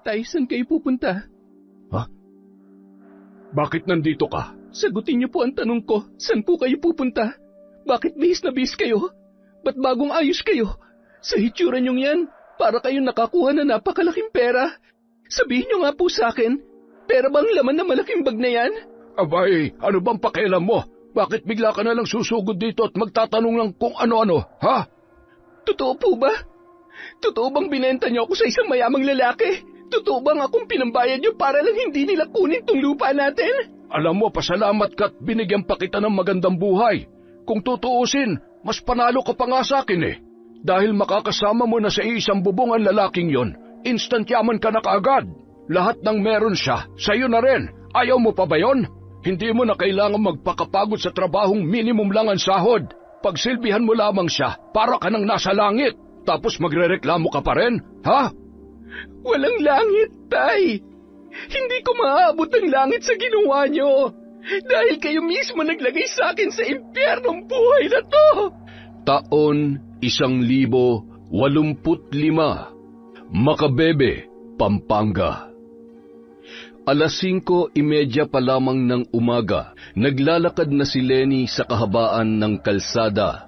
Tay, saan kayo pupunta? Ha? Bakit nandito ka? Sagutin niyo po ang tanong ko. Saan po kayo pupunta? Bakit bihis na bihis kayo? Ba't bagong ayos kayo? Sa hitsura niyong yan, para kayong nakakuha na napakalaking pera. Sabihin niyo nga po sa akin, pera bang laman na malaking bag na yan? Abay, ano bang pakialam mo? Bakit bigla ka na lang susugod dito at magtatanong lang kung ano-ano, ha? Totoo po ba? Totoo bang binenta niyo ako sa isang mayamang lalaki? Totoo bang akong pinambayad niyo para lang hindi nila kunin tong lupa natin? Alam mo, pasalamat ka't binigyan pa kita ng magandang buhay. Kung tutuusin, mas panalo ka pa nga sa akin eh. Dahil makakasama mo na sa isang bubong ang lalaking yon, instant yaman ka na kaagad. Lahat ng meron siya, sa'yo na rin. Ayaw mo pa ba yon? Hindi mo na kailangan magpakapagod sa trabahong minimum lang ang sahod. Pagsilbihan mo lamang siya, para ka nang nasa langit. Tapos magrereklamo ka pa rin, ha? Walang langit, Tay. Hindi ko maaabot ang langit sa ginawa niyo. Dahil kayo mismo naglagay sa akin sa impyernong buhay na to. Taon 1985, Makabebe, Pampanga. Alas 5:30 pa lamang ng umaga, naglalakad na si Lenny sa kahabaan ng kalsada.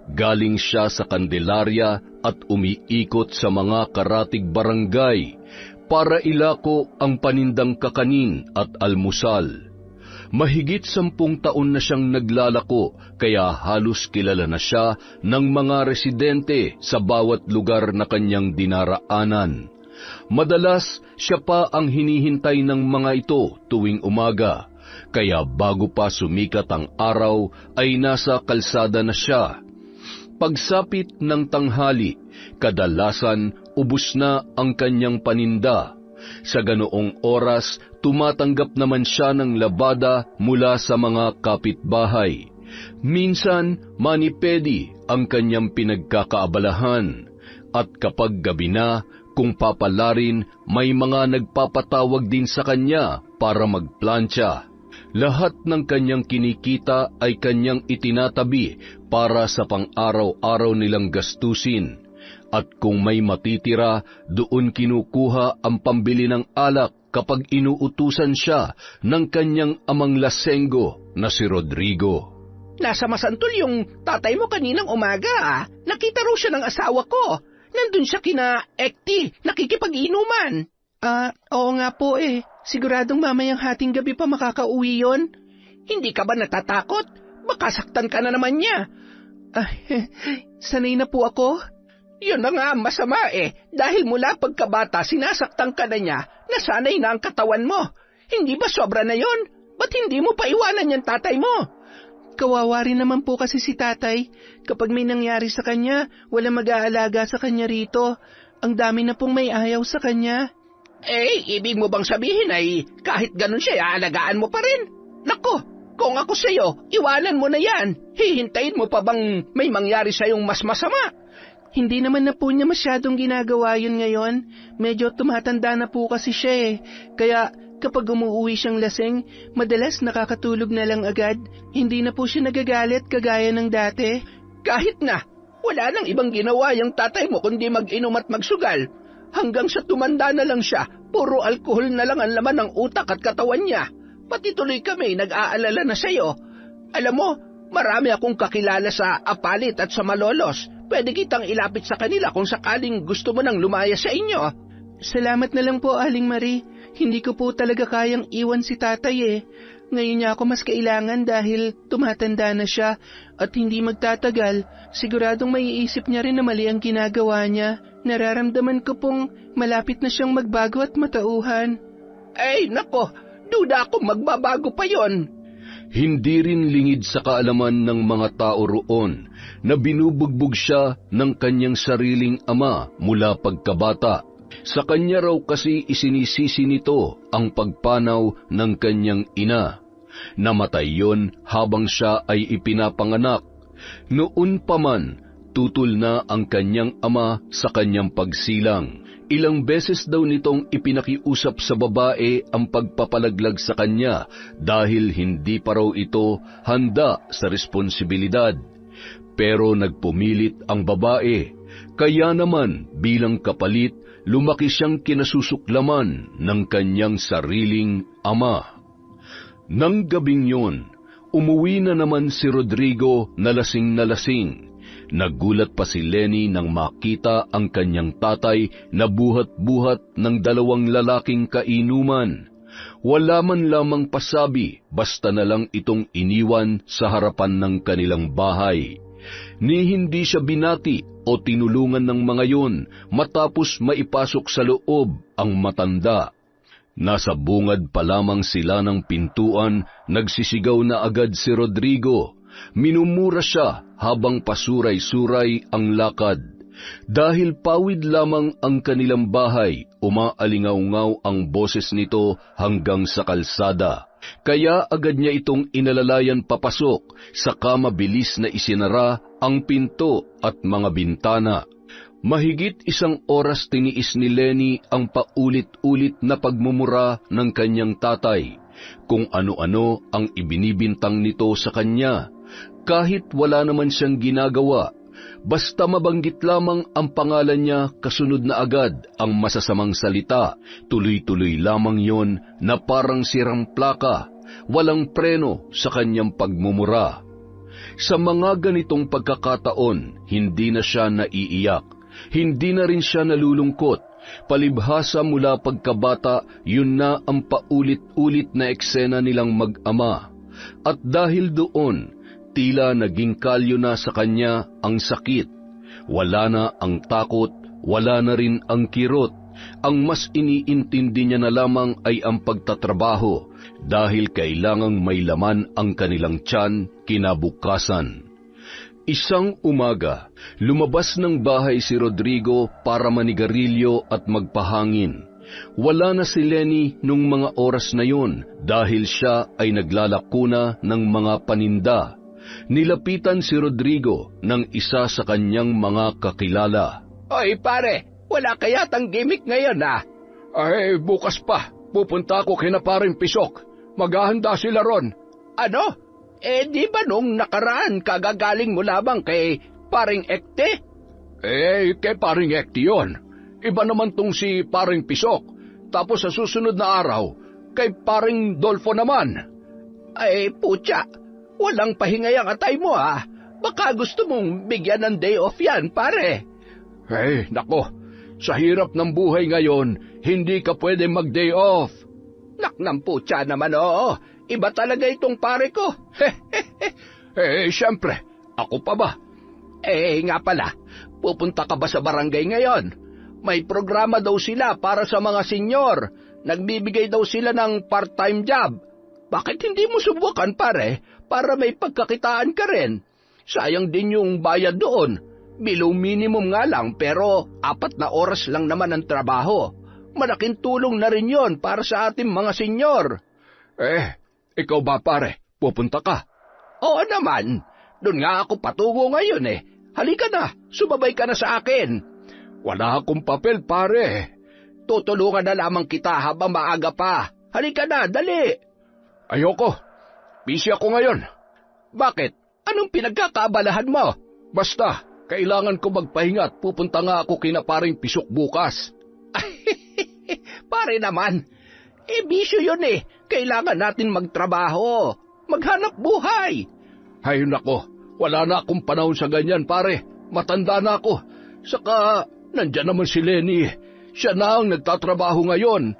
Galing siya sa Candelaria at umiikot sa mga karatig barangay para ilako ang panindang kakanin at almusal. Mahigit 10 taon na siyang naglalako, kaya halos kilala na siya ng mga residente sa bawat lugar na kanyang dinaraanan. Madalas siya pa ang hinihintay ng mga ito tuwing umaga, kaya bago pa sumikat ang araw ay nasa kalsada na siya. Pagsapit ng tanghali, kadalasan ubos na ang kanyang paninda. Sa ganoong oras, tumatanggap naman siya ng labada mula sa mga kapitbahay. Minsan, manipedi ang kanyang pinagkakaabalahan. At kapag gabi na, kung papalarin, may mga nagpapatawag din sa kanya para magplantsa. Lahat ng kanyang kinikita ay kanyang itinatabi para sa pang-araw-araw nilang gastusin. At kung may matitira, doon kinukuha ang pambili ng alak kapag inuutusan siya ng kanyang amang lasenggo na si Rodrigo. Nasa Masantol yung tatay mo kaninang umaga, ah. Nakita raw siya ng asawa ko. Nandun siya kina Ekti, nakikipag-inuman. Oo nga po eh. Siguradong mamayang hating gabi pa makakauwi yon. Hindi ka ba natatakot? Baka saktan ka na naman niya. Sanay na po ako. Yun na nga ang masama eh. Dahil mula pagkabata sinasaktan ka na niya, nasanay na ang katawan mo. Hindi ba sobra na yon? Ba't hindi mo pa iwanan yung tatay mo? Kawawa rin naman po kasi si tatay. Kapag may nangyari sa kanya, wala mag-aalaga sa kanya rito. Ang dami na pong may ayaw sa kanya. Ibig mo bang sabihin ay kahit ganun siya, aalagaan mo pa rin? Nako, kung ako sa'yo, iwanan mo na yan. Hihintayin mo pa bang may mangyari sa'yong mas masama? Hindi naman na po niya masyadong ginagawa yun ngayon. Medyo tumatanda na po kasi siya eh. Kaya kapag umuwi siyang lasing, madalas nakakatulog na lang agad. Hindi na po siya nagagalit kagaya ng dati. Kahit na, wala nang ibang ginawa yung tatay mo kundi mag-inom at magsugal. Hanggang sa tumanda na lang siya, puro alkohol na lang ang laman ng utak at katawan niya. Pati tuloy kami nag-aalala na sa'yo. Alam mo, marami akong kakilala sa Apalit at sa Malolos. Pwede kitang ilapit sa kanila kung sakaling gusto mo nang lumaya sa inyo. Salamat na lang po, Aling Marie. Hindi ko po talaga kayang iwan si tatay eh. Ngayon niya ako mas kailangan dahil tumatanda na siya at hindi magtatagal. Siguradong maiisip niya rin na mali ang ginagawa niya. Nararamdaman ko pong malapit na siyang magbago at matauhan. Nako, duda akong magbabago pa yon. Hindi rin lingid sa kaalaman ng mga tao roon na binubugbog siya ng kanyang sariling ama mula pagkabata. Sa kanya raw kasi isinisisi nito ang pagpanaw ng kanyang ina. Namatay yon habang siya ay ipinapanganak. Noon pa man, tutol na ang kanyang ama sa kanyang pagsilang. Ilang beses daw nitong ipinakiusap sa babae ang pagpapalaglag sa kanya dahil hindi pa raw ito handa sa responsibilidad. Pero nagpumilit ang babae Kaya naman bilang kapalit, lumaki siyang kinasusuklaman ng kanyang sariling ama. Nang gabing yun, umuwi na naman si Rodrigo na lasing. Nagulat pa si Lenny nang makita ang kanyang tatay na buhat-buhat ng 2 lalaking kainuman. Wala man lamang pasabi, basta na lang itong iniwan sa harapan ng kanilang bahay. Ni hindi siya binati o tinulungan ng mga yon matapos maipasok sa loob ang matanda. Nasa bungad pa lamang sila ng pintuan, nagsisigaw na agad si Rodrigo. Minumura siya habang pasuray-suray ang lakad. Dahil pawid lamang ang kanilang bahay, umaalingaw-ngaw ang boses nito hanggang sa kalsada. Kaya agad niya itong inalalayan papasok, saka mabilis na isinara ang pinto at mga bintana. Mahigit 1 oras tiniis ni Lenny ang paulit-ulit na pagmumura ng kanyang tatay, kung ano-ano ang ibinibintang nito sa kanya, kahit wala naman siyang ginagawa. Basta mabanggit lamang ang pangalan niya, kasunod na agad ang masasamang salita. Tuloy-tuloy lamang yon na parang sirang plaka, walang preno sa kanyang pagmumura. Sa mga ganitong pagkakataon, hindi na siya naiiyak, hindi na rin siya nalulungkot. Palibhasa mula pagkabata, yun na ang paulit-ulit na eksena nilang mag-ama. At dahil doon, tila naging kalyo na sa kanya ang sakit. Wala na ang takot, wala na rin ang kirot. Ang mas iniintindi niya na lamang ay ang pagtatrabaho, dahil kailangang may laman ang kanilang tiyan kinabukasan. Isang umaga, lumabas ng bahay si Rodrigo para manigarilyo at magpahangin. Wala na si Lenny nung mga oras na yun dahil siya ay naglalakuna ng mga paninda. Nilapitan si Rodrigo ng isa sa kanyang mga kakilala. Oy pare, wala kaya tang gimmick ngayon Ay, bukas pa. Pupunta ako kina Paring Pisok. Maghahanda sila ron. Ano? Di ba nung nakaraan kagagaling mo lamang kay Paring Ekte? Kay Paring Ekte yun. Iba naman tong si Paring Pisok. Tapos sa susunod na araw, kay Paring Dolfo naman. Ay, putya, walang pahingay ang atay mo Baka gusto mong bigyan ng day off yan, pare. Nako, sa hirap ng buhay ngayon, hindi ka pwede mag-day off. Naknang putya naman, oo. Iba talaga itong pare ko. Siyempre, ako pa ba? Nga pala, pupunta ka ba sa barangay ngayon? May programa daw sila para sa mga senyor. Nagbibigay daw sila ng part-time job. Bakit hindi mo subukan, pare, para may pagkakitaan ka rin? Sayang din yung bayad doon. Below minimum nga lang, pero 4 na oras lang naman ang trabaho. Malaking tulong na rin yon para sa ating mga senyor. Ikaw ba pare? Pupunta ka? Oo naman. Doon nga ako patungo ngayon Halika na, sumabay ka na sa akin. Wala akong papel pare. Tutulungan na lamang kita habang maaga pa. Halika na, dali. Ayoko. Busy ako ngayon. Bakit? Anong pinagkakaabalahan mo? Basta, kailangan ko magpahinga at pupunta nga ako kina Paring Pisok bukas. Pare naman, bisyo yun Kailangan natin magtrabaho, maghanap buhay. Hay nako, wala na akong panahon sa ganyan pare. Matanda na ako. Saka, nandyan naman si Lenny. Siya na ang nagtatrabaho ngayon.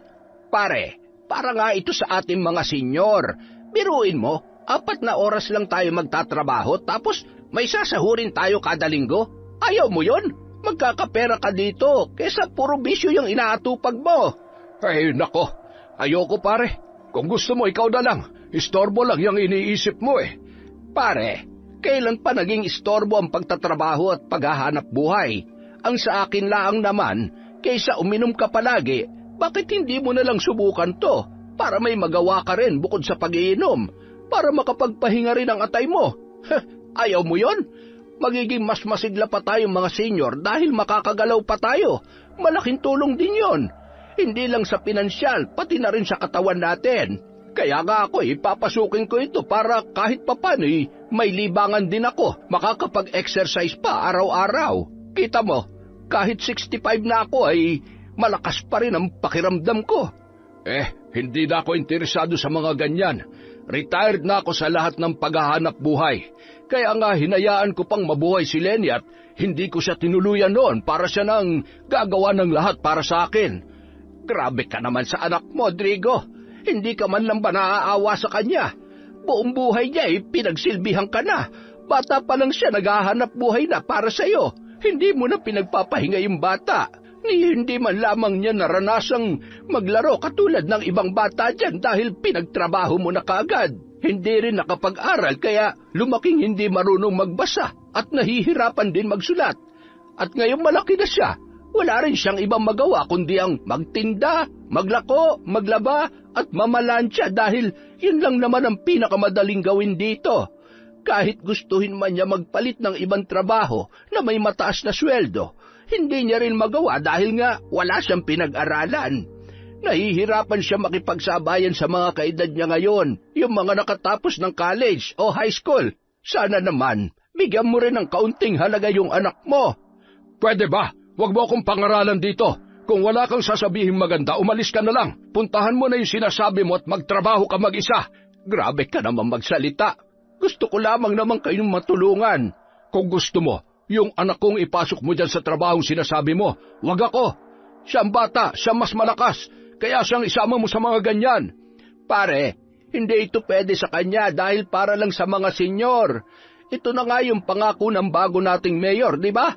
Pare, para nga ito sa ating mga senyor. Biruin mo, 4 na oras lang tayo magtatrabaho tapos may sasahurin tayo kada linggo. Ayaw mo yon? Magkakapera ka dito kesa puro bisyo yung inaatupag mo. Ay nako, ayoko pare. Kung gusto mo, ikaw na lang. Istorbo lang yung iniisip mo Pare, kailan pa naging istorbo ang pagtatrabaho at paghahanap buhay? Ang sa akin laang naman, kaysa uminom ka palagi, bakit hindi mo na lang subukan to para may magawa ka rin bukod sa pag-iinom, para makapagpahinga rin ang atay mo? Ayaw mo yon? Magiging mas masigla pa tayong mga senior dahil makakagalaw pa tayo. Malaking tulong din yon. Hindi lang sa pinansyal, pati na rin sa katawan natin. Kaya nga ako papasukin ko ito para kahit papano may libangan din ako, makakapag-exercise pa araw-araw. Kita mo, kahit 65 na ako ay malakas pa rin ang pakiramdam ko. Hindi na ako interesado sa mga ganyan. Retired na ako sa lahat ng paghahanap buhay. Kaya nga hinayaan ko pang mabuhay si Lenny at hindi ko siya tinuluyan noon para siya nang gagawa ng lahat para sa akin. Grabe ka naman sa anak mo, Drigo. Hindi ka man lang ba naaawa sa kanya? Buong buhay niya pinagsilbihan ka na. Bata pa lang siya naghahanap buhay na para sa'yo. Hindi mo na pinagpapahinga yung bata. Hindi man lamang niya naranasang maglaro katulad ng ibang bata dyan dahil pinagtrabaho mo na kaagad. Hindi rin nakapag-aral kaya lumaking hindi marunong magbasa at nahihirapan din magsulat. At ngayong malaki na siya, wala rin siyang ibang magawa kundi ang magtinda, maglako, maglaba at mamalansya dahil yun lang naman ang pinakamadaling gawin dito. Kahit gustuhin man niya magpalit ng ibang trabaho na may mataas na sweldo, hindi niya rin magawa dahil nga wala siyang pinag-aralan. Nahihirapan siya makipagsabayan sa mga kaedad niya ngayon, yung mga nakatapos ng college o high school. Sana naman, bigyan mo rin ng kaunting halaga yung anak mo. Pwede ba? Huwag mo akong pangaralan dito. Kung wala kang sasabihin maganda, umalis ka na lang. Puntahan mo na yung sinasabi mo at magtrabaho ka mag-isa. Grabe ka naman magsalita. Gusto ko lamang naman kayong matulungan. Kung gusto mo, yung anak kong ipasok mo dyan sa trabahong sinasabi mo, wag ako. Siyang bata, siya mas malakas, kaya siyang isama mo sa mga ganyan. Pare, hindi ito pwede sa kanya dahil para lang sa mga senyor. Ito na nga yung pangako ng bago nating mayor, di ba?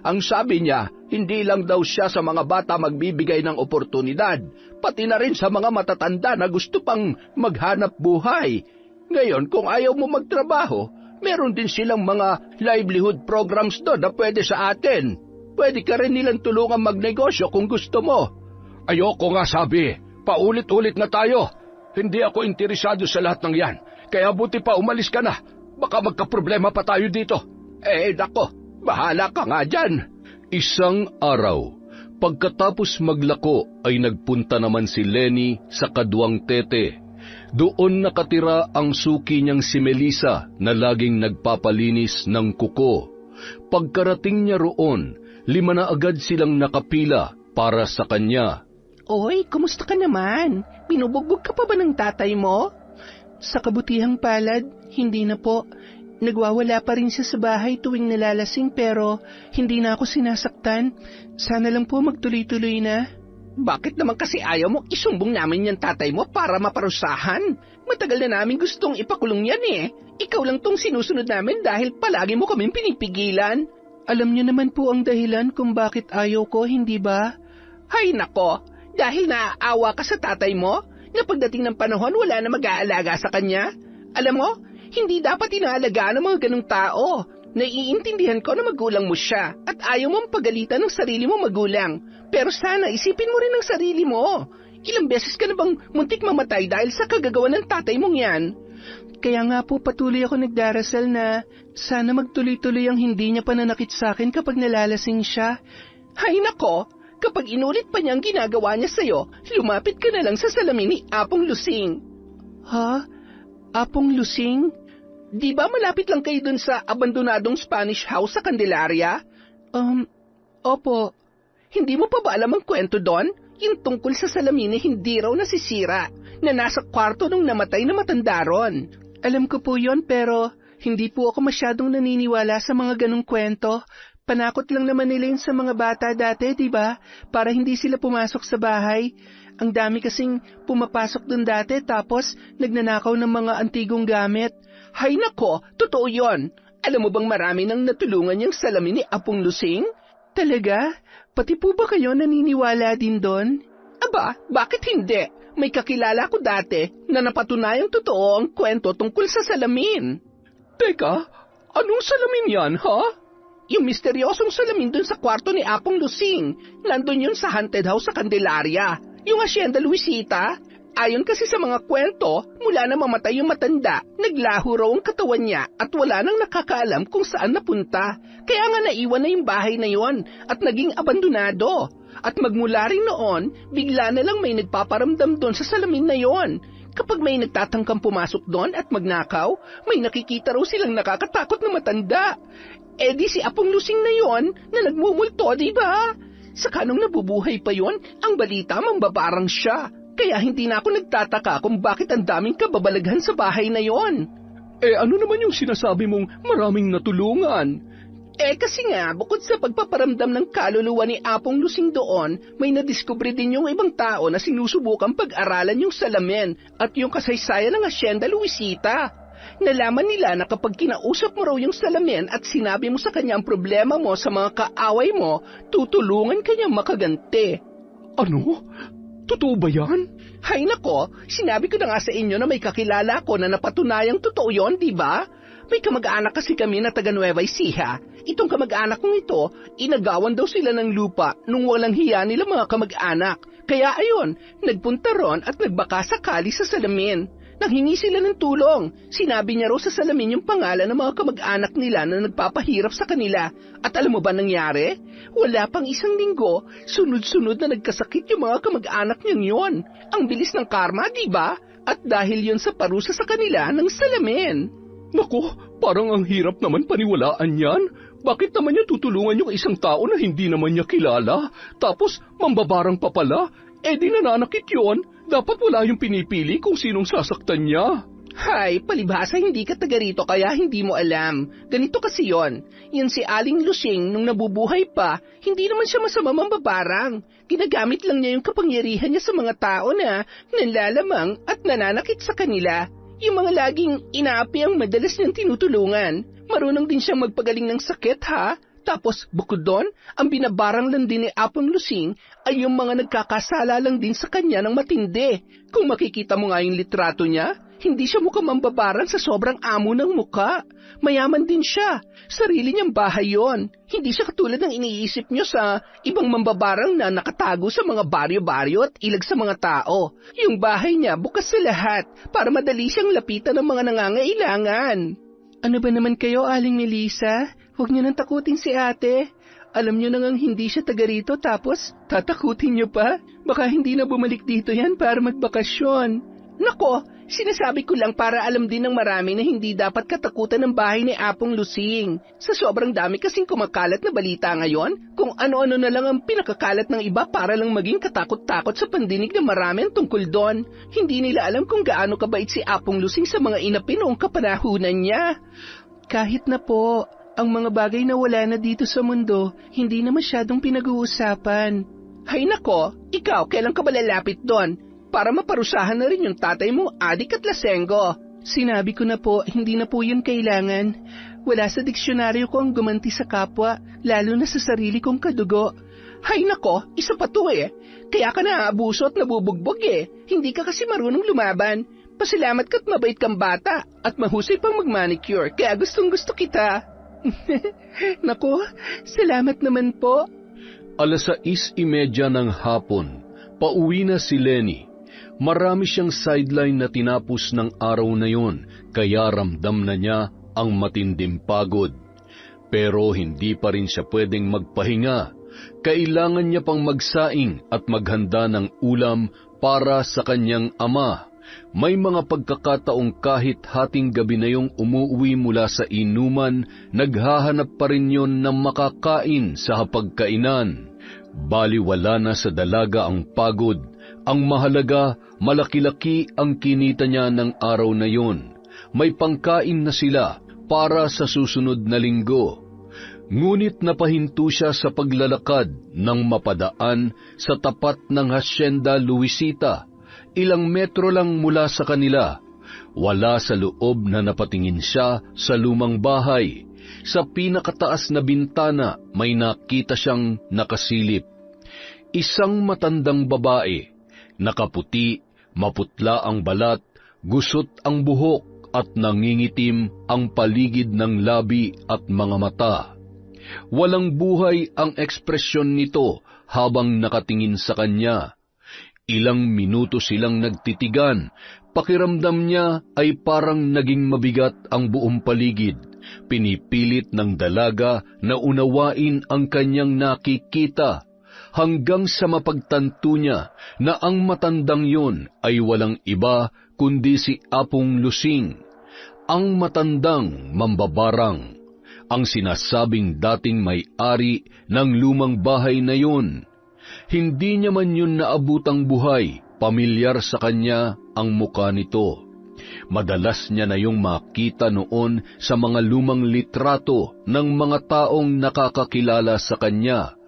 Ang sabi niya, hindi lang daw siya sa mga bata magbibigay ng oportunidad, pati na rin sa mga matatanda na gusto pang maghanap buhay. Ngayon, kung ayaw mo magtrabaho, meron din silang mga livelihood programs doon na pwede sa atin. Pwede ka rin nilang tulungan magnegosyo kung gusto mo. Ayoko nga sabi, paulit-ulit na tayo. Hindi ako interesado sa lahat ng yan, kaya buti pa umalis ka na. Baka magkaproblema pa tayo dito. Nako, bahala ka nga dyan. Isang araw, pagkatapos maglako ay nagpunta naman si Lenny sa Kaduang Tete. Doon nakatira ang suki niyang si Melissa na laging nagpapalinis ng kuko. Pagkarating niya roon, 5 na agad silang nakapila para sa kanya. Oy, kumusta ka naman? Binubugbog ka pa ba ng tatay mo? Sa kabutihang palad, hindi na po. Nagwawala pa rin siya sa bahay tuwing nalalasing pero hindi na ako sinasaktan. Sana lang po magtuloy-tuloy na. Bakit naman kasi ayaw mo isumbong namin yung tatay mo para maparusahan? Matagal na namin gustong ipakulong yan Ikaw lang tong sinusunod namin dahil palagi mo kaming pinipigilan. Alam niyo naman po ang dahilan kung bakit ayaw ko, hindi ba? Hay nako, dahil naaawa ka sa tatay mo, na pagdating ng panahon wala na mag-aalaga sa kanya. Alam mo, hindi dapat inaalagaan ng mga ganong tao. Naiintindihan ko na magulang mo siya at ayaw mong pagalitan ng sarili mo magulang. Pero sana isipin mo rin ang sarili mo. Ilang beses ka na bang muntik mamatay dahil sa kagagawa ng tatay mong yan? Kaya nga po patuloy ako nagdarasal na sana magtuloy-tuloy ang hindi niya pananakit sa akin kapag nalalasing siya. Hay nako, kapag inulit pa niya ang ginagawa niya sa'yo, lumapit ka na lang sa salamin ni Apong Lusing. Ha? Apong Lusing? Di ba malapit lang kayo dun sa abandonadong Spanish house sa Candelaria? Opo. Hindi mo pa ba alam ang kwento doon? Yung tungkol sa salamin na hindi raw nasisira, na nasa kwarto nung namatay na matanda ron. Alam ko po yon pero hindi po ako masyadong naniniwala sa mga ganong kwento. Panakot lang naman nila yun sa mga bata dati, di ba? Para hindi sila pumasok sa bahay. Ang dami kasing pumapasok dun dati tapos nagnanakaw ng mga antigong gamit. Hay nako, totoo yon. Alam mo bang marami nang natulungan yung salamin ni Apong Lusing? Talaga? Pati po ba kayo naniniwala din doon? Aba, bakit hindi? May kakilala ko dati na napatunayang totoo ang kwento tungkol sa salamin. Teka, anong salamin yan, ha? Yung misteryosong salamin dun sa kwarto ni Apong Lusing. Nandun yun sa haunted house sa Candelaria. Yung Hacienda Luisita. Ayon kasi sa mga kwento, mula na mamatay yung matanda, naglaho raw ang katawan niya at wala nang nakakaalam kung saan napunta. Kaya nga naiwan na yung bahay na yon at naging abandonado. At magmula rin noon, bigla na lang may nagpaparamdam doon sa salamin na yon. Kapag may nagtatangkang pumasok doon at magnakaw, may nakikita raw silang nakakatakot na matanda. Eh di si Apong Lusing na yon na nagmumulto, di ba? Saka nung nabubuhay pa yon, ang balita mambabarang siya. Kaya hindi na ako nagtataka kung bakit ang daming kababalaghan sa bahay na yon. Eh ano naman yung sinasabi mong maraming natulungan? Eh kasi nga, bukod sa pagpaparamdam ng kaluluwa ni Apong Lusing doon, may nadiskubre din yung ibang tao na sinusubukang pag-aralan yung salamin at yung kasaysayan ng Hacienda Luisita. Nalaman nila na kapag kinausap mo raw yung salamin at sinabi mo sa kanya ang problema mo sa mga kaaway mo, tutulungan kanyang makaganti. Ano? Totoo ba yan? Hay nako, sinabi ko na nga sa inyo na may kakilala ko na napatunayang totoo yon, di ba? May kamag-anak kasi kami na taga Nueva Ecija. Itong kamag-anak kong ito, inagawan daw sila ng lupa nung walang hiya nila mga kamag-anak. Kaya ayon, nagpunta ron at nagbaka sakali sa salamin. Nanghingi sila ng tulong. Sinabi niya raw sa salamin yung pangalan ng mga kamag-anak nila na nagpapahirap sa kanila. At alam mo ba nangyari? Wala pang isang linggo, sunod-sunod na nagkasakit yung mga kamag-anak niyang yon. Ang bilis ng karma, di ba? At dahil yon sa parusa sa kanila ng salamin. Naku, parang ang hirap naman paniwalaan yan. Bakit naman niya tutulungan yung isang tao na hindi naman niya kilala? Tapos, mambabarang pa pala? Eh di nananakit yun. Dapat wala yung pinipili kung sinong sasaktan niya. Hay, palibhasa hindi ka taga rito kaya hindi mo alam. Ganito kasi yon. Yan si Aling Lusing nung nabubuhay pa, hindi naman siya masama mambabarang. Ginagamit lang niya yung kapangyarihan niya sa mga tao na nanlalamang at nananakit sa kanila. Yung mga laging inaapi ang madalas niyang tinutulungan. Marunong din siyang magpagaling ng sakit, ha? Tapos, bukod doon, ang binabarang lang din ni Apong Lusing ay yung mga nagkakasala lang din sa kanya ng matindi. Kung makikita mo nga yung litrato niya, hindi siya mukhang mambabarang sa sobrang amo ng muka. Mayaman din siya. Sarili niyang bahay yon. Hindi siya katulad ng iniisip niyo sa ibang mambabarang na nakatago sa mga baryo-baryo at ilag sa mga tao. Yung bahay niya bukas sa lahat para madali siyang lapitan ng mga nangangailangan. Ano ba naman kayo, Aling Melissa? Huwag niyo nang takutin si ate. Alam niyo nang hindi siya taga rito tapos tatakutin niyo pa? Baka hindi na bumalik dito yan para magbakasyon. Nako, sinasabi ko lang para alam din ng marami na hindi dapat katakutan ng bahay ni Apong Lusing. Sa sobrang dami kasing kumakalat na balita ngayon, kung ano-ano na lang ang pinakakalat ng iba para lang maging katakot-takot sa pandinig ng marami tungkol doon. Hindi nila alam kung gaano kabait si Apong Lusing sa mga inapi noong kapanahunan niya. Kahit na po, ang mga bagay na wala na dito sa mundo, hindi na masyadong pinag-uusapan. Hay nako, ikaw kailan ka ba lalapit doon? Para maparusahan na rin yung tatay mong adik at lasenggo. Sinabi ko na po, hindi na po yun kailangan. Wala sa diksyonaryo ko ang gumanti sa kapwa, lalo na sa sarili kong kadugo. Hay nako, isa pa to eh. Kaya ka naaabuso at nabubugbog eh. Hindi ka kasi marunong lumaban. Pasalamat ka't mabait kang bata at mahusay pang magmanicure, kaya gustong-gusto kita. Nako, salamat naman po. 6:30 ng hapon, pauwi na si Lenny. Marami siyang sideline na tinapos ng araw na yon, kaya ramdam na niya ang matinding pagod. Pero hindi pa rin siya pwedeng magpahinga. Kailangan niya pang magsaing at maghanda ng ulam para sa kanyang ama. May mga pagkakataong kahit hating gabi na yung umuwi mula sa inuman, naghahanap pa rin yon ng makakain sa hapagkainan. Baliwala na sa dalaga ang pagod. Ang mahalaga, malaki-laki ang kinita niya ng araw na yon. May pangkain na sila para sa susunod na linggo. Ngunit napahinto siya sa paglalakad nang mapadaan sa tapat ng Hacienda Luisita. Ilang metro lang mula sa kanila. Wala sa loob na napatingin siya sa lumang bahay. Sa pinakataas na bintana may nakita siyang nakasilip. Isang matandang babae. Nakaputi, maputla ang balat, gusot ang buhok at nangingitim ang paligid ng labi at mga mata. Walang buhay ang ekspresyon nito habang nakatingin sa kanya. Ilang minuto silang nagtitigan. Pakiramdam niya ay parang naging mabigat ang buong paligid. Pinipilit ng dalaga na unawain ang kanyang nakikita. Hanggang sa mapagtanto niya na ang matandang yon ay walang iba kundi si Apong Lusing, ang matandang mambabarang. ang sinasabing dating may-ari ng lumang bahay na yun. Hindi niya man yun naabutang buhay, pamilyar sa kanya ang muka nito. Madalas niya na yung makita noon sa mga lumang litrato ng mga taong nakakakilala sa kanya.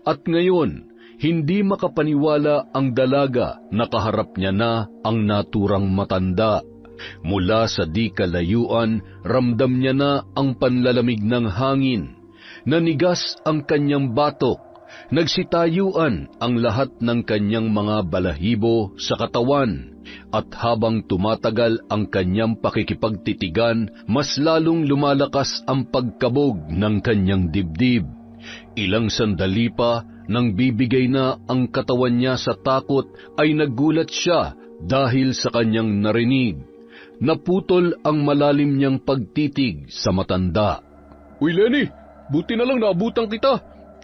At ngayon, hindi makapaniwala ang dalaga na kaharap niya na ang naturang matanda. Mula sa di kalayuan, ramdam niya na ang panlalamig ng hangin. Nanigas ang kanyang batok. Nagsitayuan ang lahat ng kanyang mga balahibo sa katawan. At habang tumatagal ang kanyang pakikipagtitigan, mas lalong lumalakas ang pagkabog ng kanyang dibdib. Ilang sandali pa, nang bibigay na ang katawan niya sa takot, ay nagulat siya dahil sa kanyang narinig. Naputol ang malalim niyang pagtitig sa matanda. Uy, Lenny, buti na lang naabutan kita.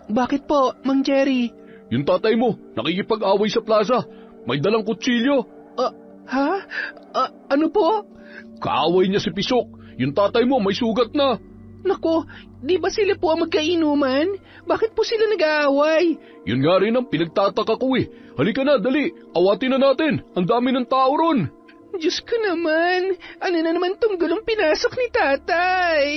Bakit po, Mang Jerry? Yung tatay mo, nakikipag-away sa plaza. May dalang kutsilyo. Ano po? Kaaway niya si Pisok. Yung tatay mo may sugat na. Nako, di ba sila po ang magkainuman? Bakit po sila nag-aaway? Yun nga rin ang pinagtataka ko eh. Halika na, dali. Awatin na natin. Ang dami ng tao ron. Diyos ko naman, ano na naman tong gulong pinasok ni tatay?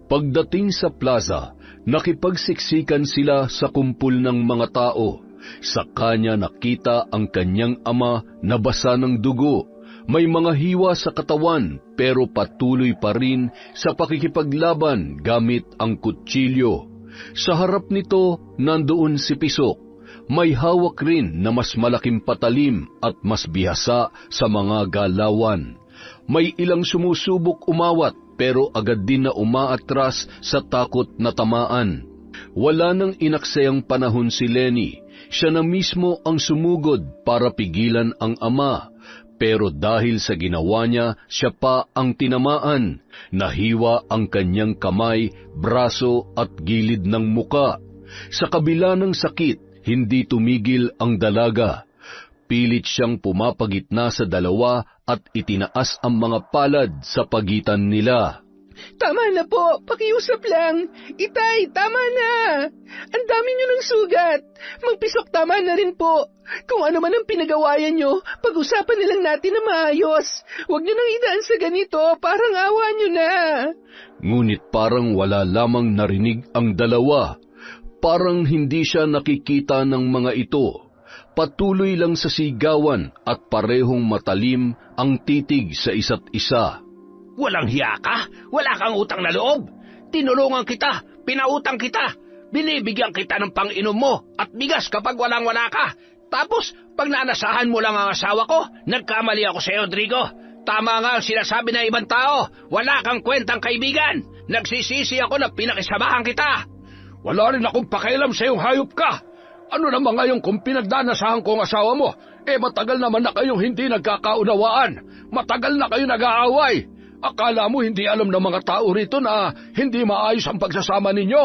Pagdating sa plaza, nakipagsiksikan sila sa kumpul ng mga tao. Sa kanya nakita ang kanyang ama na basa ng dugo. May mga hiwa sa katawan pero patuloy pa rin sa pakikipaglaban gamit ang kutsilyo. Sa harap nito, nandoon si Pisok. May hawak rin na mas malaking patalim at mas bihasa sa mga galawan. May ilang sumusubok umawat pero agad din na umaatras sa takot na tamaan. Wala nang inaksayang panahon si Lenny. Siya na mismo ang sumugod para pigilan ang ama. Pero dahil sa ginawa niya, siya pa ang tinamaan. Nahiwa ang kanyang kamay, braso at gilid ng muka. Sa kabila ng sakit, hindi tumigil ang dalaga. Pilit siyang pumapagitna sa dalawa at itinaas ang mga palad sa pagitan nila. Tama na po, pakiusap lang. Itay, tama na. Ang dami niyo ng sugat. Mang Pisok, tama na rin po. Kung ano man ang pinagawayan niyo, pag-usapan nilang natin na maayos. Huwag niyo nang idaan sa ganito, parang awa niyo na. Ngunit parang wala lamang narinig ang dalawa. Parang hindi siya nakikita ng mga ito. Patuloy lang sa sigawan at parehong matalim ang titig sa isa't isa. Walang hiya ka? Wala kang utang na loob? Tinulungan kita, pinautang kita, binibigyan kita ng pang-inom mo at bigas kapag walang-wala ka. Tapos, pag naanasahan mo lang ang asawa ko, nagkamali ako sa iyo, Rodrigo. Tama nga ang sinasabi ng ibang tao, wala kang kwentang kaibigan. Nagsisisi ako na pinakisamahan kita. Wala rin akong pakialam sa iyong hayop ka. Ano naman ngayon kung pinagdanasahan ko ang asawa mo? Matagal naman na kayong hindi nagkakaunawaan. Matagal na kayo nag-aaway. Akala mo hindi alam ng mga tao rito na hindi maayos ang pagsasama ninyo?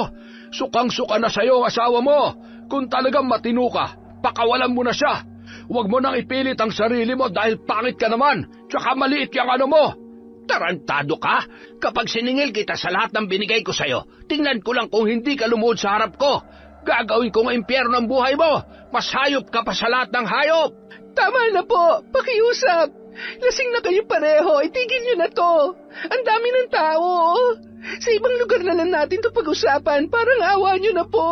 Sukang-suka na sa iyo ang asawa mo. Kung talagang matino ka, pakawalan mo na siya. Huwag mo nang ipilit ang sarili mo dahil pangit ka naman. Tsaka maliit yung ano mo. Tarantado ka? Kapag siningil kita sa lahat ng binigay ko sa'yo, tingnan ko lang kung hindi ka lumuhod sa harap ko. Gagawin ko ng impyerno ang buhay mo. Mas hayop ka pa sa lahat ng hayop. Tama na po, pakiusap. Lasing na kayo pareho, itigil niyo na to. Ang dami ng tao. Sa ibang lugar na lang natin to pag-usapan, parang awa niyo na po.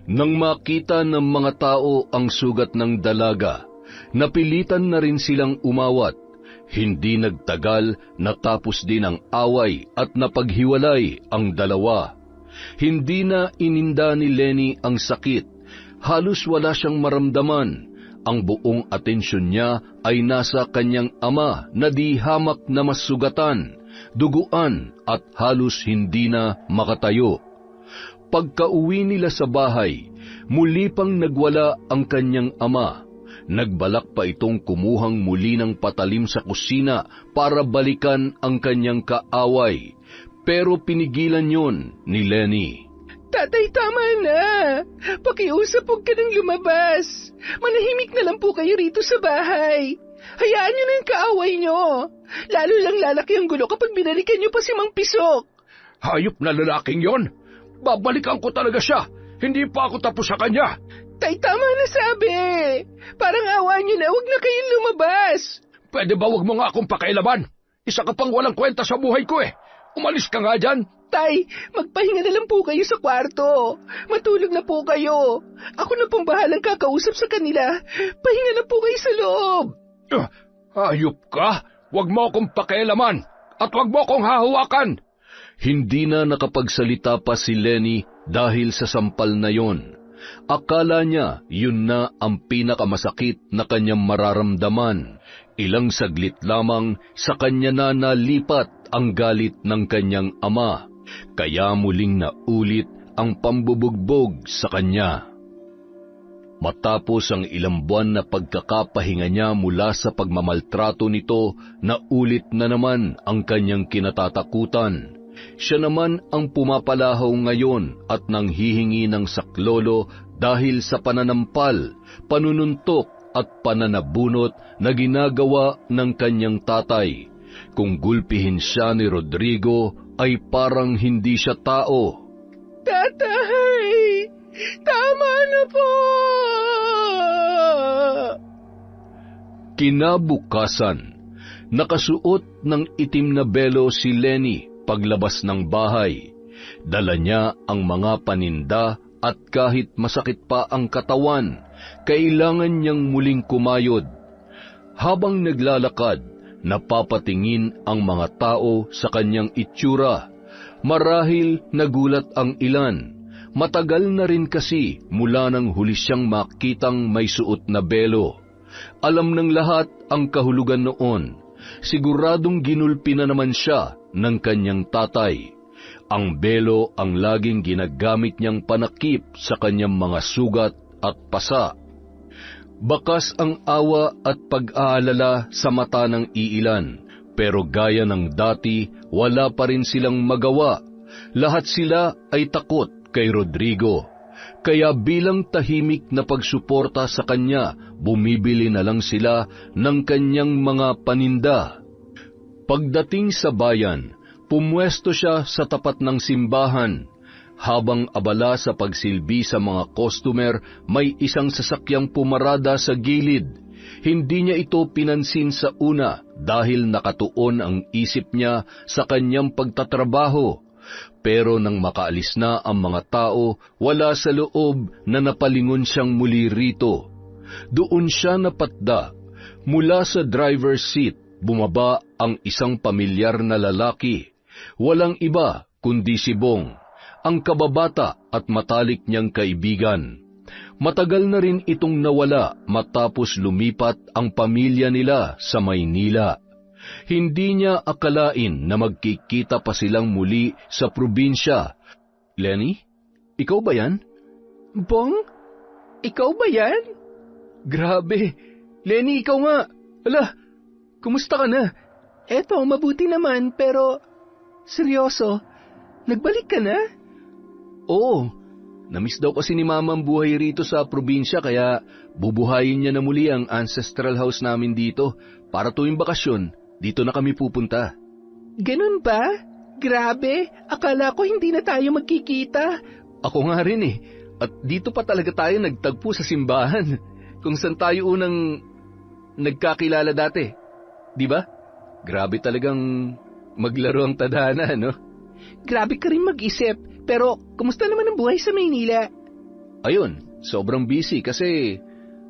Nang makita ng mga tao ang sugat ng dalaga, napilitan na rin silang umawat. Hindi nagtagal, natapos din ang away at napaghiwalay ang dalawa. Hindi na ininda ni Lenny ang sakit. Halos wala siyang maramdaman. Ang buong atensyon niya ay nasa kanyang ama na di hamak na masugatan, duguan at halos hindi na makatayo. Pagka-uwi nila sa bahay, muli pang nagwala ang kanyang ama. Nagbalak pa itong kumuhang muli ng patalim sa kusina para balikan ang kanyang kaaway. Pero pinigilan yon ni Lenny. Tatay, tama na. Pakiusap, huwag ka nang lumabas. Manahimik na lang po kayo rito sa bahay. Hayaan niyo na yung kaaway niyo. Lalo lang lalaki ang gulo kapag binalikan niyo pa si Mang Pisok. Hayop na lalaking yon. Babalikan ko talaga siya. Hindi pa ako tapos sa kanya. Tay, tama na sabi. Parang awa niyo na, huwag na kayong lumabas. Pwede ba wag mo nga akong pakialaman? Isa ka pang walang kwenta sa buhay ko eh. Umalis ka nga dyan. Tay, magpahinga na lang po kayo sa kwarto. Matulog na po kayo. Ako na pong bahalang kakausap sa kanila. Pahinga na po kayo sa loob. Hayop ka. Wag mo akong pakialaman. At wag mo akong hahawakan. Hindi na nakapagsalita pa si Lenny dahil sa sampal na yon. Akala niya yun na ang pinakamasakit na kanyang mararamdaman. Ilang saglit lamang sa kanya na nalipat ang galit ng kanyang ama, kaya muling naulit ang pambubugbog sa kanya. Matapos ang ilang buwan na pagkakapahinga niya mula sa pagmamaltrato nito, naulit na naman ang kanyang kinatatakutan. Siya naman ang pumapalahaw ngayon at nanghihingi ng saklolo dahil sa pananampal, panununtok at pananabunot na ginagawa ng kanyang tatay. Kung gulpihin siya ni Rodrigo ay parang hindi siya tao. Tatay, tama na po! Kinabukasan, nakasuot ng itim na belo si Lenny paglabas ng bahay. Dala niya ang mga paninda at kahit masakit pa ang katawan, kailangan niyang muling kumayod. Habang naglalakad, napapatingin ang mga tao sa kanyang itsura. Marahil nagulat ang ilan. Matagal na rin kasi mula nang huli siyang makitang may suot na belo. Alam ng lahat ang kahulugan noon. Siguradong ginulpi na naman siya ng kanyang tatay. Ang belo ang laging ginagamit niyang panakip sa kanyang mga sugat at pasa. Bakas ang awa at pag-aalala sa mata ng iilan, pero gaya ng dati, wala pa rin silang magawa. Lahat sila ay takot kay Rodrigo. Kaya bilang tahimik na pagsuporta sa kanya, bumibili na lang sila ng kanyang mga paninda. Pagdating sa bayan, pumwesto siya sa tapat ng simbahan. Habang abala sa pagsilbi sa mga customer, may isang sasakyang pumarada sa gilid. Hindi niya ito pinansin sa una dahil nakatuon ang isip niya sa kanyang pagtatrabaho. Pero nang makaalis na ang mga tao, wala sa loob na napalingon siyang muli rito. Doon siya napatda. Mula sa driver's seat, bumaba ang isang pamilyar na lalaki. Walang iba kundi si Bong, ang kababata at matalik niyang kaibigan. Matagal na rin itong nawala matapos lumipat ang pamilya nila sa Maynila. Hindi niya akalain na magkikita pa silang muli sa probinsya. Lenny, ikaw ba yan? Bong, ikaw ba yan? Grabe, Lenny, ikaw nga. Ala, kumusta ka na? Eto, mabuti naman, pero seryoso, nagbalik ka na? Oo, namiss daw kasi ni Mama ang buhay rito sa probinsya kaya bubuhayin niya na muli ang ancestral house namin dito para tuwing bakasyon, dito na kami pupunta. Ganun ba? Grabe, akala ko hindi na tayo magkikita. Ako nga rin eh, at dito pa talaga tayo nagtagpo sa simbahan, kung saan tayo unang nagkakilala dati. Di ba? Grabe talagang maglaro ang tadhana, no? Grabe ka rin mag-isip, pero kumusta naman ang buhay sa Maynila? Ayun, sobrang busy kasi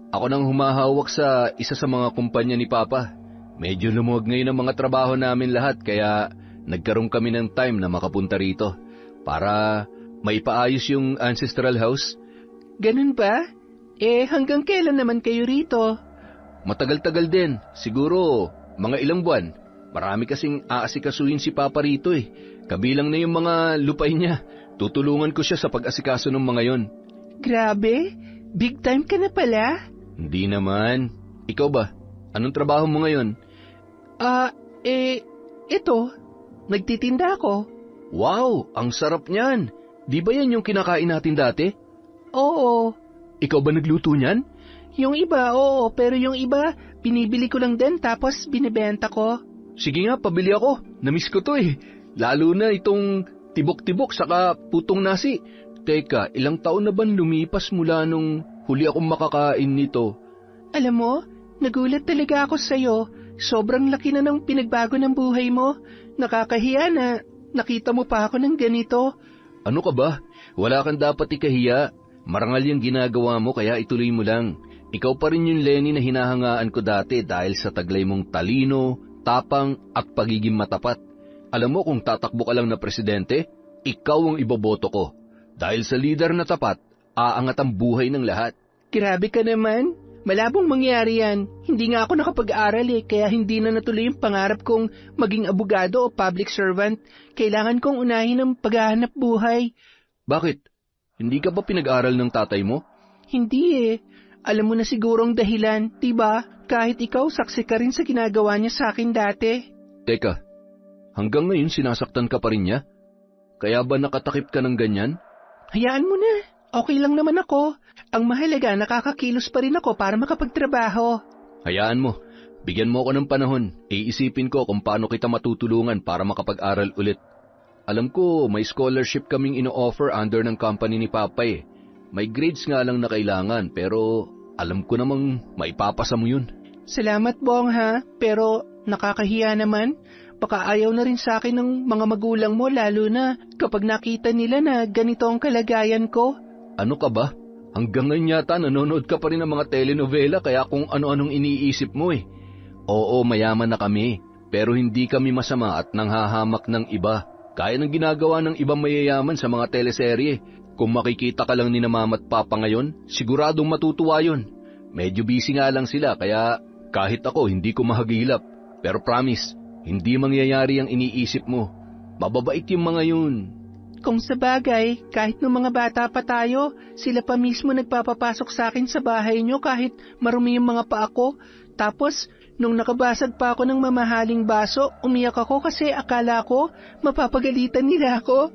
ako nang humahawak sa isa sa mga kumpanya ni Papa. Medyo lumuwag ngayon ang mga trabaho namin lahat kaya nagkaroon kami ng time na makapunta rito para maipaayos yung ancestral house. Ganun ba? Hanggang kailan naman kayo rito? Matagal-tagal din, siguro mga ilang buwan. Marami kasing aasikasuhin si Papa rito eh. Kabilang na yung mga lupain niya. Tutulungan ko siya sa pag-asikaso ng mga yon. Grabe, big time ka na pala. Hindi naman. Ikaw ba? Anong trabaho mo ngayon? Ito, nagtitinda ako. Wow, ang sarap niyan. Di ba yan yung kinakain natin dati? Oo. Ikaw ba nagluto niyan? Yung iba, oo, pero yung iba, binibili ko lang din tapos binibenta ko. Sige nga, pabili ako. Namiss ko to eh. Lalo na itong tibok-tibok saka putong nasi. Teka, ilang taon na ban lumipas mula nung huli akong makakain nito? Alam mo, nagulat talaga ako sa'yo. Sobrang laki na ng pinagbago ng buhay mo. Nakakahiya na nakita mo pa ako ng ganito. Ano ka ba? Wala kang dapat ikahiya. Marangal yung ginagawa mo kaya ituloy mo lang. Ikaw pa rin yung Lenny na hinahangaan ko dati dahil sa taglay mong talino, tapang at pagiging matapat. Alam mo kung tatakbo ka lang na presidente, ikaw ang iboboto ko. Dahil sa leader na tapat, aangat ang buhay ng lahat. Grabe ka naman. Malabong mangyari yan. Hindi nga ako nakapag-aral kaya hindi na natuloy yung pangarap kong maging abogado o public servant. Kailangan kong unahin ang paghahanap buhay. Bakit? Hindi ka ba pinag-aral ng tatay mo? Hindi Alam mo na sigurong dahilan, diba? Kahit ikaw, saksi ka rin sa ginagawa niya sa akin dati. Teka, hanggang ngayon sinasaktan ka pa rin niya? Kaya ba nakatakip ka ng ganyan? Hayaan mo na. Okay lang naman ako. Ang mahalaga, nakakakilos pa rin ako para makapagtrabaho. Hayaan mo. Bigyan mo ako ng panahon. Iisipin ko kung paano kita matutulungan para makapag-aral ulit. Alam ko, may scholarship kaming ino-offer under ng company ni Papa May grades nga lang na kailangan pero alam ko namang maipapasa mo yun. Salamat, Bong, ha? Pero nakakahiya naman. Baka ayaw na rin sa akin ng mga magulang mo lalo na kapag nakita nila na ganito ang kalagayan ko. Ano ka ba? Hanggang ngayon yata nanonood ka pa rin ng mga telenovela kaya kung ano-anong iniisip mo Oo, mayaman na kami, pero hindi kami masama at nanghahamak ng iba. Kaya ng ginagawa ng ibang mayayaman sa mga teleserye. Kung makikita ka lang ni na mama at papa ngayon, siguradong matutuwa yun. Medyo busy nga lang sila kaya kahit ako hindi ko mahagilap. Pero promise, hindi mangyayari ang iniisip mo. Mababait yung mga yun. Kung sabagay, kahit nung mga bata pa tayo, sila pa mismo nagpapapasok sa akin sa bahay nyo kahit marumi yung mga paa ko. Tapos, nung nakabasag pa ako ng mamahaling baso, umiyak ako kasi akala ko mapapagalitan nila ako.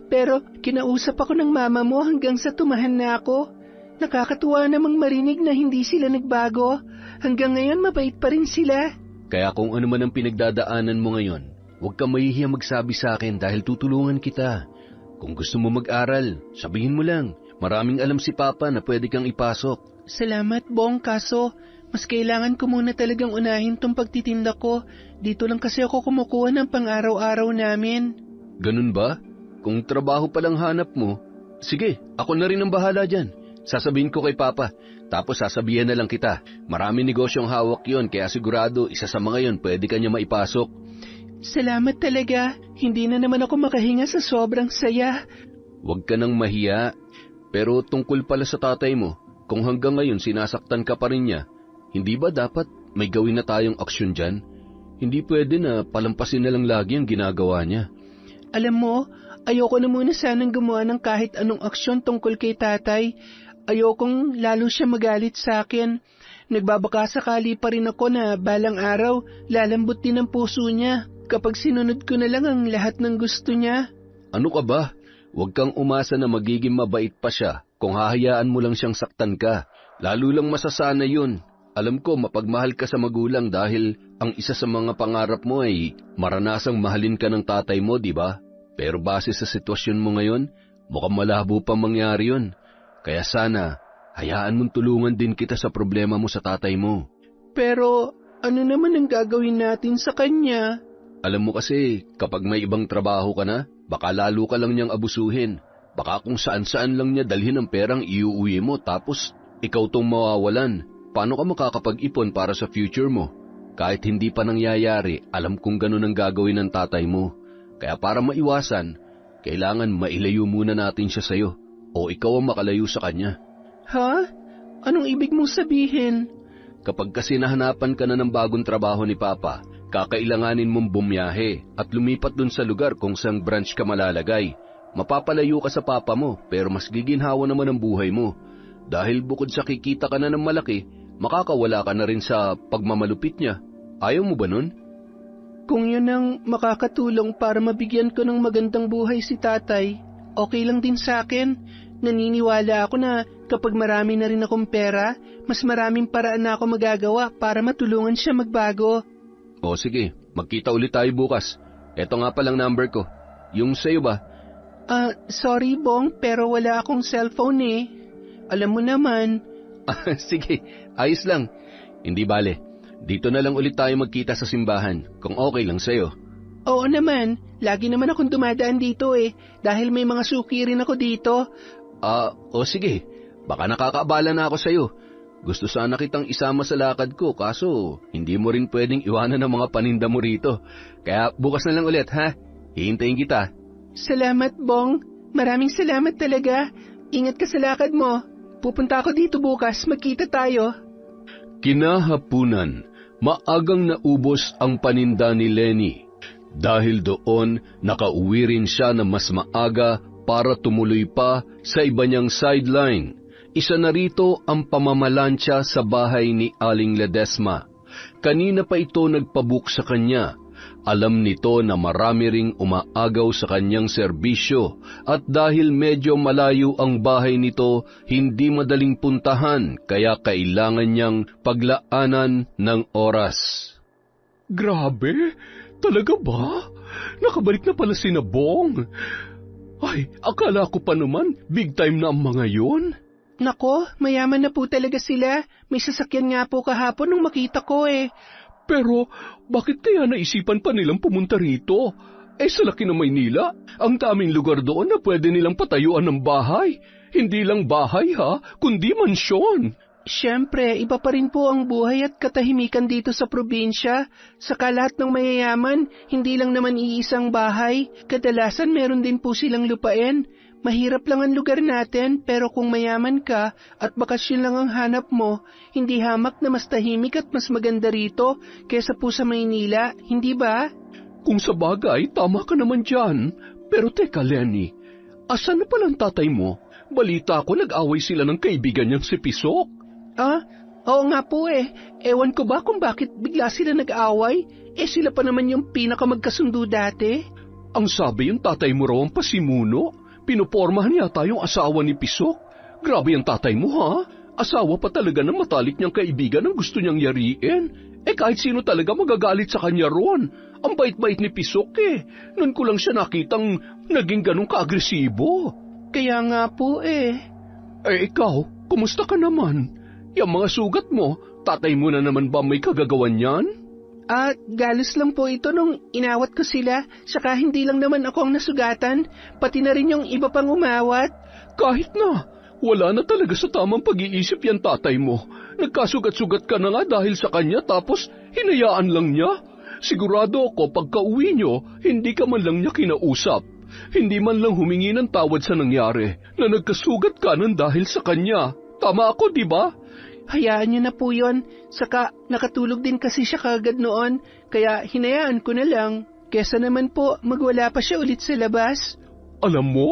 Pero kinausap ako ng mama mo hanggang sa tumahan na ako. Nakakatuwa namang marinig na hindi sila nagbago. Hanggang ngayon mabait pa rin sila. Kaya kung ano man ang pinagdadaanan mo ngayon, huwag kang mahihiya magsabi sa akin dahil tutulungan kita. Kung gusto mo mag-aral, sabihin mo lang. Maraming alam si Papa na pwede kang ipasok. Salamat, Bong, kaso mas kailangan ko muna talagang unahin tong pagtitinda ko. Dito lang kasi ako kumukuha ng pang-araw-araw namin. Ganun ba? Kung trabaho palang hanap mo, sige, ako na rin ang bahala dyan. Sasabihin ko kay Papa, tapos sasabihan na lang kita. Maraming negosyong hawak yon kaya sigurado isa sa mga yon pwede ka niya maipasok. Salamat talaga. Hindi na naman ako makahinga sa sobrang saya. Huwag ka nang mahiya. Pero tungkol pala sa tatay mo, kung hanggang ngayon sinasaktan ka pa rin niya, hindi ba dapat may gawin na tayong aksyon dyan? Hindi pwede na palampasin na lang lagi ang ginagawa niya. Alam mo, ayoko na muna sanang gumawa ng kahit anong aksyon tungkol kay tatay. Ayokong lalo siya magalit sa akin. Nagbabaka sakali pa rin ako na balang araw lalambot din ang puso niya kapag sinunod ko na lang ang lahat ng gusto niya. Ano ka ba? Huwag kang umasa na magiging mabait pa siya kung hahayaan mo lang siyang saktan ka. Lalo lang masasana yun. Alam ko mapagmahal ka sa magulang dahil ang isa sa mga pangarap mo ay maranasang mahalin ka ng tatay mo, di ba? Pero base sa sitwasyon mo ngayon, mukhang malabo pa mangyari yun. Kaya sana, hayaan mong tulungan din kita sa problema mo sa tatay mo. Pero ano naman ang gagawin natin sa kanya? Alam mo kasi, kapag may ibang trabaho ka na, baka lalo ka lang niyang abusuhin. Baka kung saan-saan lang niya dalhin ang perang iuuwi mo tapos ikaw tong mawawalan. Paano ka makakapag-ipon para sa future mo? Kahit hindi pa nangyayari, alam kong ganun ang gagawin ng tatay mo. Kaya para maiwasan, kailangan mailayo muna natin siya sa'yo o ikaw ang makalayo sa kanya. Ha? Anong ibig mong sabihin? Kapag kasi nahanapan ka na ng bagong trabaho ni Papa, kakailanganin mong bumiyahe at lumipat dun sa lugar kung saang branch ka malalagay. Mapapalayo ka sa Papa mo pero mas giginhawa naman ang buhay mo. Dahil bukod sa kikita ka na ng malaki, makakawala ka na rin sa pagmamalupit niya. Ayaw mo ba nun? Kung yun ang makakatulong para mabigyan ko ng magandang buhay si tatay, okay lang din sa akin. Naniniwala ako na kapag marami na rin akong pera, mas maraming paraan na ako magagawa para matulungan siya magbago. O sige, magkita ulit tayo bukas. Eto nga palang number ko. Yung sa'yo ba? Sorry Bong, pero wala akong cellphone eh. Alam mo naman. Sige, ayos lang. Hindi bale. Dito na lang ulit tayo magkita sa simbahan, kung okay lang sa'yo. Oo naman, lagi naman akong dumadaan dito eh, dahil may mga suki rin ako dito. Sige, baka nakakaabala na ako sa'yo. Gusto sana kitang isama sa lakad ko, kaso hindi mo rin pwedeng iwanan ng mga paninda mo rito. Kaya bukas na lang ulit, ha? Hihintayin kita. Salamat, Bong. Maraming salamat talaga. Ingat ka sa lakad mo. Pupunta ako dito bukas, magkita tayo. Kinahapunan, maagang naubos ang paninda ni Lenny. Dahil doon, nakauwi rin siya na mas maaga para tumuloy pa sa iba niyang sideline. Isa na rito ang pamamalansya sa bahay ni Aling Ledesma. Kanina pa ito nagpabook sa kanya. Alam nito na marami ring umaagaw sa kanyang serbisyo at dahil medyo malayo ang bahay nito, hindi madaling puntahan kaya kailangan niyang paglaanan ng oras. Grabe? Talaga ba? Nakabalik na pala si Bong. Ay, akala ko pa naman big time na ang mga yon. Nako, mayaman na po talaga sila. May sasakyan nga po kahapon nung makita ko eh. Pero bakit kaya naisipan pa nilang pumunta rito? Sa laki ng Maynila, ang daming lugar doon na pwede nilang patayuan ng bahay. Hindi lang bahay ha, kundi mansyon. Siyempre, iba pa rin po ang buhay at katahimikan dito sa probinsya. Saka lahat ng mayayaman, hindi lang naman iisang bahay. Kadalasan meron din po silang lupain. Mahirap lang ang lugar natin, pero kung mayaman ka at bakasyon lang ang hanap mo, hindi hamak na mas tahimik at mas maganda rito kesa po sa Maynila, hindi ba? Kung sa bagay, tama ka naman dyan. Pero teka, Lenny, asan na palang tatay mo? Balita ko nag-away sila ng kaibigan niyang si Pisok. Oo nga po eh. Ewan ko ba kung bakit bigla sila nag-away? Sila pa naman yung pinakamagkasundo dati. Ang sabi yung tatay mo raw ang pasimuno. Pinupormahan yata yung asawa ni Pisok. Grabe ang tatay mo ha. Asawa pa talaga ng matalik niyang kaibigan ang gusto niyang yariin. Kahit sino talaga magagalit sa kanya ron. Ang bait-bait ni Pisok eh. Noon ko lang siya nakitang naging ganun ka-agresibo. Kaya nga po eh. Ikaw, kumusta ka naman? Yung mga sugat mo, tatay mo na naman ba may kagagawan yan? Galos lang po ito nung inawat ko sila, saka hindi lang naman ako ang nasugatan, pati na rin yung iba pang umawat. Kahit na, wala na talaga sa tamang pag-iisip yan tatay mo. Nagkasugat-sugat ka na nga dahil sa kanya tapos hinayaan lang niya. Sigurado ako pagka-uwi nyo, hindi ka man lang niya kinausap. Hindi man lang humingi ng tawad sa nangyari na nagkasugat ka ng dahil sa kanya. Tama ako, di ba? Hayaan niyo na po yun. Saka nakatulog din kasi siya kagad noon, kaya hinayaan ko na lang. Kesa naman po magwala pa siya ulit sa labas. Alam mo,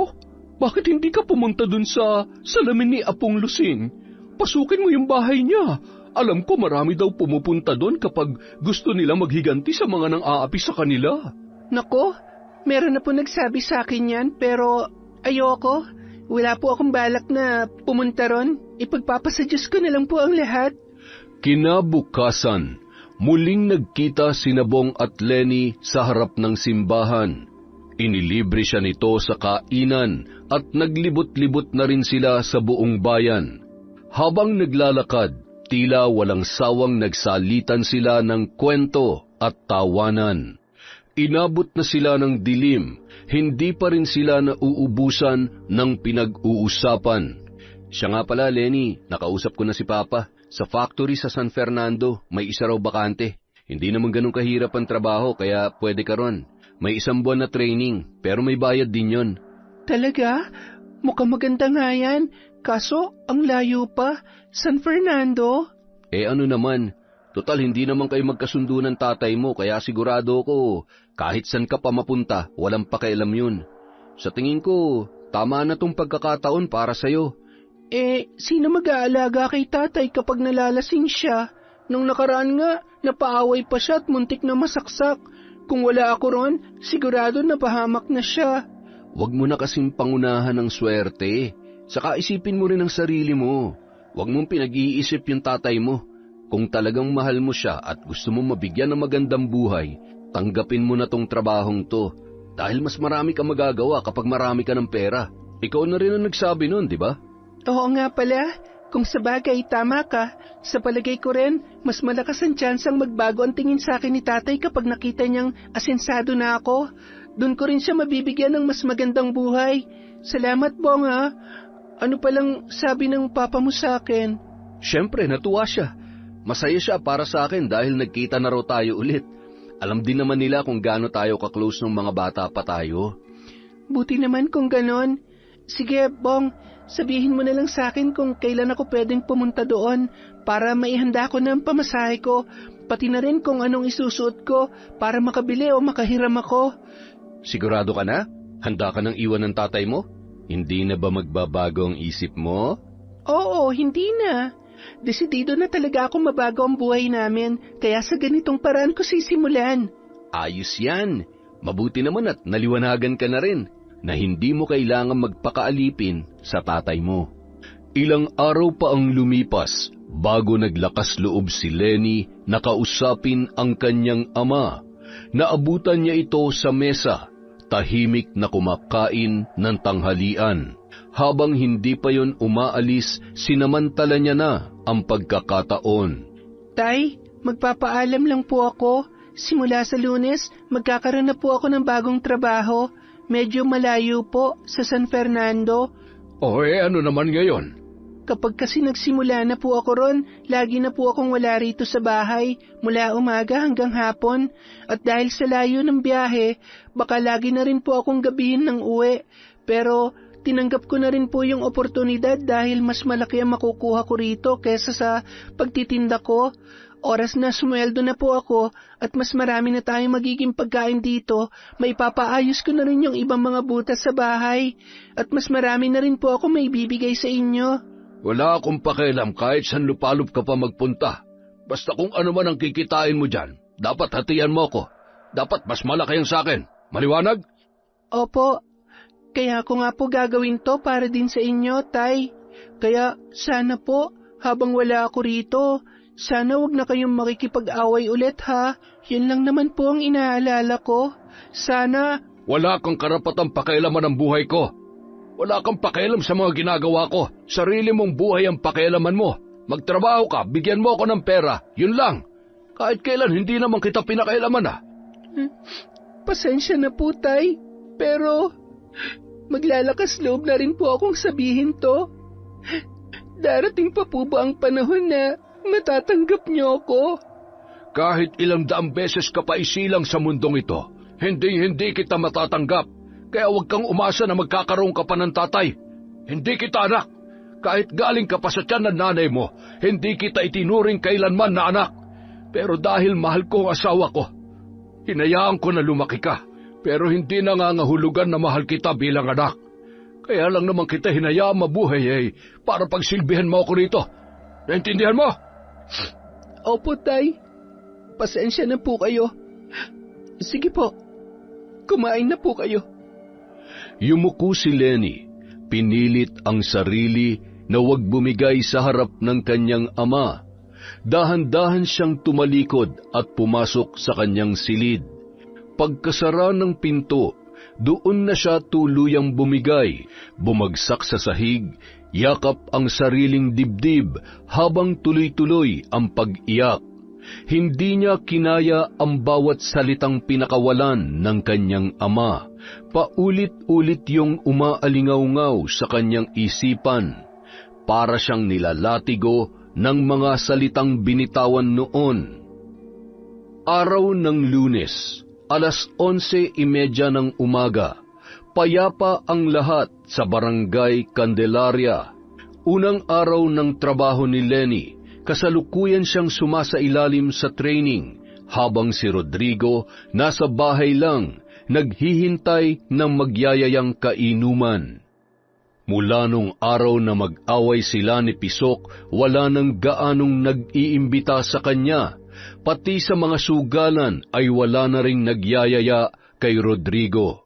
bakit hindi ka pumunta dun sa salamin ni Apong Lusing? Pasukin mo yung bahay niya. Alam ko marami daw pumupunta doon kapag gusto nila maghiganti sa mga nang-aapi sa kanila. Nako, meron na po nagsabi sa akin yan, pero ayoko. Wala po akong balak na pumunta ron. Ipagpapasa Diyos ko na lang po ang lahat. Kinabukasan, muling nagkita sina Bong at Lenny sa harap ng simbahan. Inilibre siya nito sa kainan at naglibot-libot na rin sila sa buong bayan. Habang naglalakad, tila walang sawang nagsalitan sila ng kwento at tawanan. Inabot na sila ng dilim, hindi pa rin sila nauubusan ng pinag-uusapan. Siya nga pala, Lenny, nakausap ko na si Papa. Sa factory sa San Fernando, may isa raw bakante. Hindi naman ganun kahirap ang trabaho, kaya pwede ka ron. May 1 buwan na training, pero may bayad din yon. Talaga? Mukhang maganda nga yan. Kaso, ang layo pa. San Fernando? Ano naman, total hindi naman kayo magkasundo ng tatay mo, kaya sigurado ko, kahit san ka pa mapunta, walang pakialam yun. Sa tingin ko, tama na tong pagkakataon para sa'yo. Sino mag-aalaga kay tatay kapag nalalasing siya? Nung nakaraan nga, napaaway pa siya at muntik na masaksak. Kung wala ako ron, sigurado napahamak na siya. Huwag mo na kasing pangunahan ng swerte. Saka isipin mo rin ang sarili mo. Huwag mong pinag-iisip yung tatay mo. Kung talagang mahal mo siya at gusto mo mabigyan ng magandang buhay, tanggapin mo na tong trabahong to. Dahil mas marami kang magagawa kapag marami ka ng pera. Ikaw na rin ang nagsabi nun, di ba? Oo nga pala, kung sabagay tama ka, sa palagay ko rin, mas malakas ang tsansang magbago ang tingin sa akin ni tatay kapag nakita niyang asensado na ako. Doon ko rin siya mabibigyan ng mas magandang buhay. Salamat, Bong, ha? Ano palang sabi ng papa mo sa akin? Siyempre, natuwa siya. Masaya siya para sa akin dahil nagkita na raw tayo ulit. Alam din naman nila kung gaano tayo ka-close nung mga bata pa tayo. Buti naman kung ganon. Sige, Bong, sabihin mo na lang sa akin kung kailan ako pwedeng pumunta doon para maihanda ko ng pamasahe ko, pati na rin kung anong isusuot ko para makabili o makahiram ako. Sigurado ka na? Handa ka nang iwan ng tatay mo? Hindi na ba magbabago ang isip mo? Oo, hindi na. Desidido na talaga akong mabago ang buhay namin, kaya sa ganitong paraan ko sisimulan. Ayos yan. Mabuti naman at naliwanagan ka na rin na hindi mo kailangan magpakaalipin sa tatay mo. Ilang araw pa ang lumipas bago naglakas loob si Lenny na kausapin ang kanyang ama. Naabutan niya ito sa mesa, tahimik na kumakain ng tanghalian. Habang hindi pa yon umaalis, sinamantala niya na ang pagkakataon. Tay, magpapaalam lang po ako. Simula sa Lunes, magkakaroon na po ako ng bagong trabaho. Medyo malayo po, sa San Fernando. Ano naman ngayon? Kapag kasi nagsimula na po ako ron, lagi na po akong wala rito sa bahay, mula umaga hanggang hapon. At dahil sa layo ng biyahe, baka lagi na rin po akong gabihin ng uwi. Pero tinanggap ko na rin po yung oportunidad dahil mas malaki ang makukuha ko rito kesa sa pagtitinda ko. Oras na sumweldo na po ako at mas marami na tayong magiging pagkain dito, may papaayos ko na rin yung ibang mga butas sa bahay at mas marami na rin po ako may bibigay sa inyo. Wala akong pakialam kahit saan lupalop ka pa magpunta. Basta kung ano man ang kikitain mo dyan, dapat hatian mo ko. Dapat mas malaki ang sakin. Maliwanag? Opo, kaya ko nga po gagawin to para din sa inyo, Tay. Kaya sana po, habang wala ako rito, sana wag na kayong makikipag-away ulit ha. Yun lang naman po ang inaalala ko. Sana... Wala kang karapatang pakialaman ang buhay ko. Wala kang pakialam sa mga ginagawa ko. Sarili mong buhay ang pakialaman mo. Magtrabaho ka, bigyan mo ako ng pera. Yun lang. Kahit kailan hindi naman kita pinakailaman ah. Pasensya na po, Tay. Pero maglalakas loob na rin po akong sabihin to. Darating pa po ba ang panahon na matatanggap niyo ako? Kahit ilang daang beses ka pa isilang sa mundong ito, hindi kita matatanggap. Kaya huwag kang umasa na magkakaroon ka pa ng tatay. Hindi kita anak. Kahit galing ka pa sa tiyan ng nanay mo, hindi kita itinuring kailanman na anak. Pero dahil mahal ko ang asawa ko, hinayaan ko na lumaki ka. Pero hindi nangangahulugan na mahal kita bilang anak. Kaya lang naman kita hinayaan mabuhay para pagsilbihan mo ako rito. Naintindihan mo? Opo, Tay. Pasensya na po kayo. Sige po, kumain na po kayo. Yumuko si Lenny, pinilit ang sarili na huwag bumigay sa harap ng kanyang ama. Dahan-dahan siyang tumalikod at pumasok sa kanyang silid. Pagkasara ng pinto, doon na siya tuluyang bumigay, bumagsak sa sahig, yakap ang sariling dibdib habang tuloy-tuloy ang pag-iyak. Hindi niya kinaya ang bawat salitang pinakawalan ng kanyang ama. Paulit-ulit yung umaalingaw-ngaw sa kanyang isipan. Para siyang nilalatigo ng mga salitang binitawan noon. Araw ng Lunes, 11:30 ng umaga. Payapa ang lahat sa Barangay Candelaria. Unang araw ng trabaho ni Lenny. Kasalukuyan siyang sumasailalim sa training, habang si Rodrigo nasa bahay lang, naghihintay ng magyayayang kainuman. Mula nung araw na mag-away sila ni Pisok, wala nang gaanong nag-iimbita sa kanya, pati sa mga sugalan ay wala na ring nagyayaya kay Rodrigo.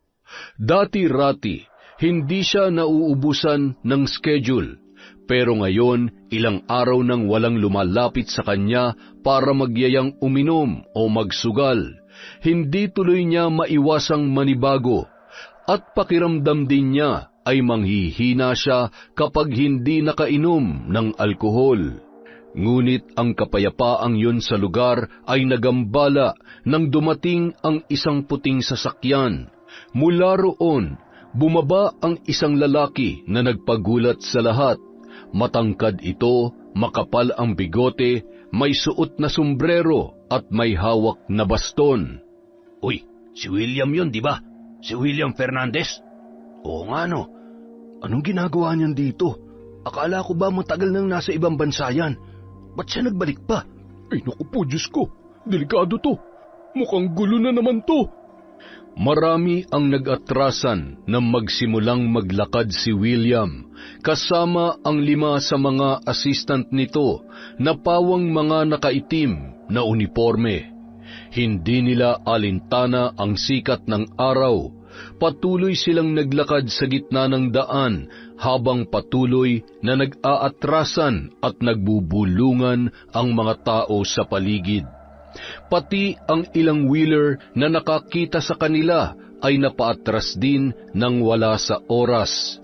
Dati-rati, hindi siya nauubusan ng schedule. Pero ngayon, ilang araw nang walang lumalapit sa kanya para magyayang uminom o magsugal. hindi tuloy niya maiwasang manibago at pakiramdam din niya ay manghihina siya kapag hindi nakainom ng alkohol. Ngunit ang kapayapaang yun sa lugar ay nagambala nang dumating ang isang puting sasakyan. Mula roon, bumaba ang isang lalaki na nagpagulat sa lahat. Matangkad ito, makapal ang bigote, may suot na sombrero at may hawak na baston. Uy, si William yun, di ba? Si William Fernandez? Oo nga no. Anong ginagawa niyan dito? Akala ko ba matagal nang nasa ibang bansa yan? Ba't siya nagbalik pa? Ay naku po, Diyos ko. Delikado to. Mukhang gulo na naman to. Marami ang nag-atrasan na magsimulang maglakad si William, kasama ang 5 sa mga assistant nito na pawang mga nakaitim na uniforme. Hindi nila alintana ang sikat ng araw. Patuloy silang naglakad sa gitna ng daan habang patuloy na nag-aatrasan at nagbubulungan ang mga tao sa paligid. Pati ang ilang wheeler na nakakita sa kanila ay napaatras din nang wala sa oras.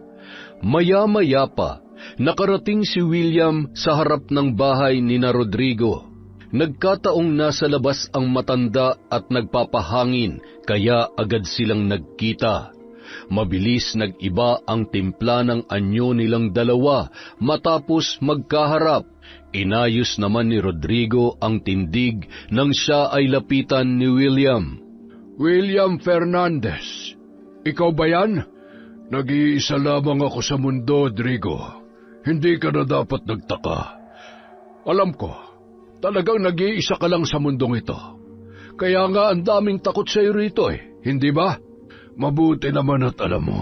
Maya-maya pa, nakarating si William sa harap ng bahay ni na Rodrigo. Nagkataong nasa labas ang matanda at nagpapahangin, kaya agad silang nagkita. Mabilis nag-iba ang timpla ng anyo nilang dalawa matapos magkaharap. Inayos naman ni Rodrigo ang tindig nang siya ay lapitan ni William. William Fernandez, ikaw ba yan? Nag-iisa lamang ako sa mundo, Rodrigo. Hindi ka na dapat nagtaka. Alam ko, talagang nag-iisa ka lang sa mundong ito. Kaya nga ang daming takot sa iyo rito hindi ba? Mabuti naman at alam mo.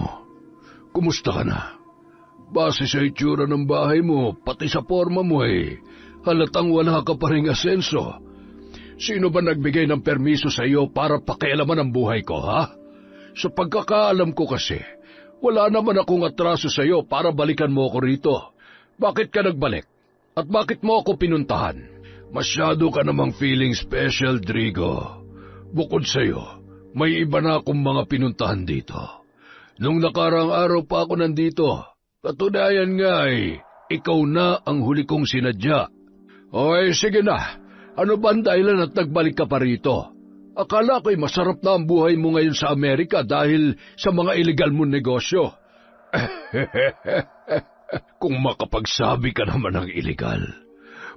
Kumusta ka na? Base sa itsura ng bahay mo, pati sa forma mo halatang wala ka pa ring asenso. Sino ba nagbigay ng permiso sa iyo para pakialaman ang buhay ko, ha? Sa pagkakaalam ko kasi, wala naman akong atraso sa iyo para balikan mo ako rito. Bakit ka nagbalik? At bakit mo ako pinuntahan? Masyado ka namang feeling special, Drigo. Bukod sa iyo, may iba na akong mga pinuntahan dito. Nung nakarang araw pa ako nandito, katunayan nga ikaw na ang huli kong sinadya. Okay, sige na. Ano ba ang dahilan at nagbalik ka pa rito? Akala ko'y masarap na ang buhay mo ngayon sa Amerika dahil sa mga illegal mong negosyo. Kung makapagsabi ka naman ng illegal,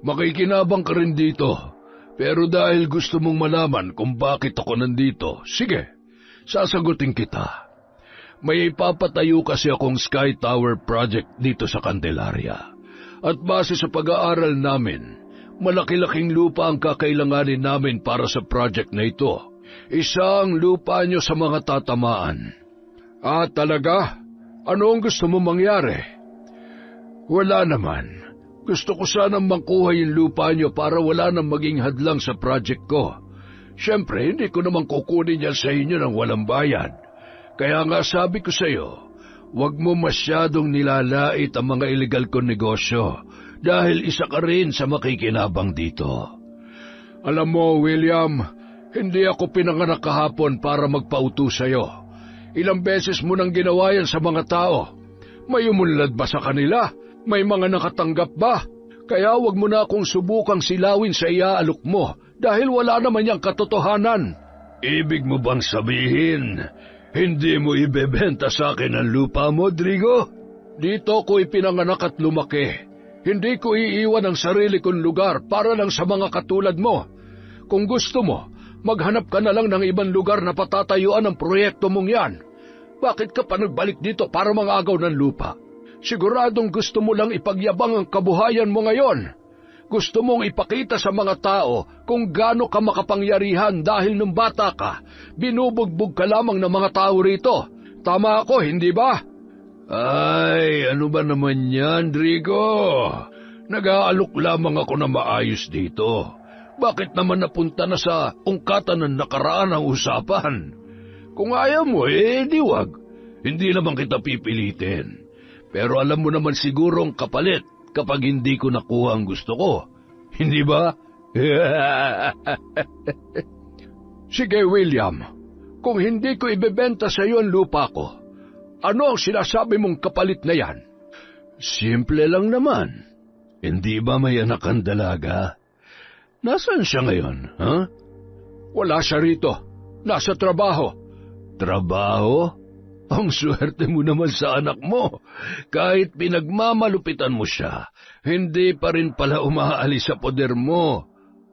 makikinabang ka rin dito. Pero dahil gusto mong malaman kung bakit ako nandito, sige, sasagutin kita. May ipapatayo kasi akong Sky Tower project dito sa Candelaria. At base sa pag-aaral namin, malaki-laking lupa ang kakailanganin namin para sa project na ito. Isa ang lupa nyo sa mga tatamaan. Ah, talaga? Ano ang gusto mo mangyari? Wala naman. Gusto ko sanang makuha yung lupa nyo para wala nang maging hadlang sa project ko. Siyempre, hindi ko naman kukunin yan sa inyo ng walang bayad. Kaya nga sabi ko sa iyo, huwag mo masyadong nilalait ang mga illegal kong negosyo dahil isa ka rin sa makikinabang dito. Alam mo, William, hindi ako pinanganak kahapon para magpauto sa iyo. Ilang beses mo nang ginawa yan sa mga tao. May umunlad ba sa kanila? May mga nakatanggap ba? Kaya huwag mo na akong subukang silawin sa iaalok mo dahil wala naman yang katotohanan. Ibig mo bang sabihin, hindi mo ibebenta sa akin ang lupa mo, Drigo? Dito ko ipinanganak at lumaki. Hindi ko iiwan ang sarili kong lugar para lang sa mga katulad mo. Kung gusto mo, maghanap ka na lang ng ibang lugar na patatayuan ang proyekto mong yan. Bakit ka pa nagbalik dito para mangagaw ng lupa? Siguradong gusto mo lang ipagyabang ang kabuhayan mo ngayon. Gusto mong ipakita sa mga tao kung gaano ka makapangyarihan dahil nung bata ka, binubugbog ka lamang ng mga tao rito. Tama ako, hindi ba? Ay, ano ba naman yan, Drigo? Nag-aalok lamang ako na maayos dito. Bakit naman napunta na sa ungkatan ng nakaraan ang usapan? Kung ayaw mo, di wag. Hindi naman kita pipilitin. Pero alam mo naman siguro ang kapalit kapag hindi ko nakuha ang gusto ko. Hindi ba? Sige, William. Kung hindi ko ibebenta sa iyo ang lupa ko, ano ang sinasabi mong kapalit na yan? Simple lang naman. Hindi ba may anak ang dalaga? Nasaan siya ngayon, ha? Wala siya rito. Nasa trabaho. Trabaho? Ang swerte mo naman sa anak mo. Kahit pinagmamalupitan mo siya, hindi pa rin pala umaalis sa poder mo.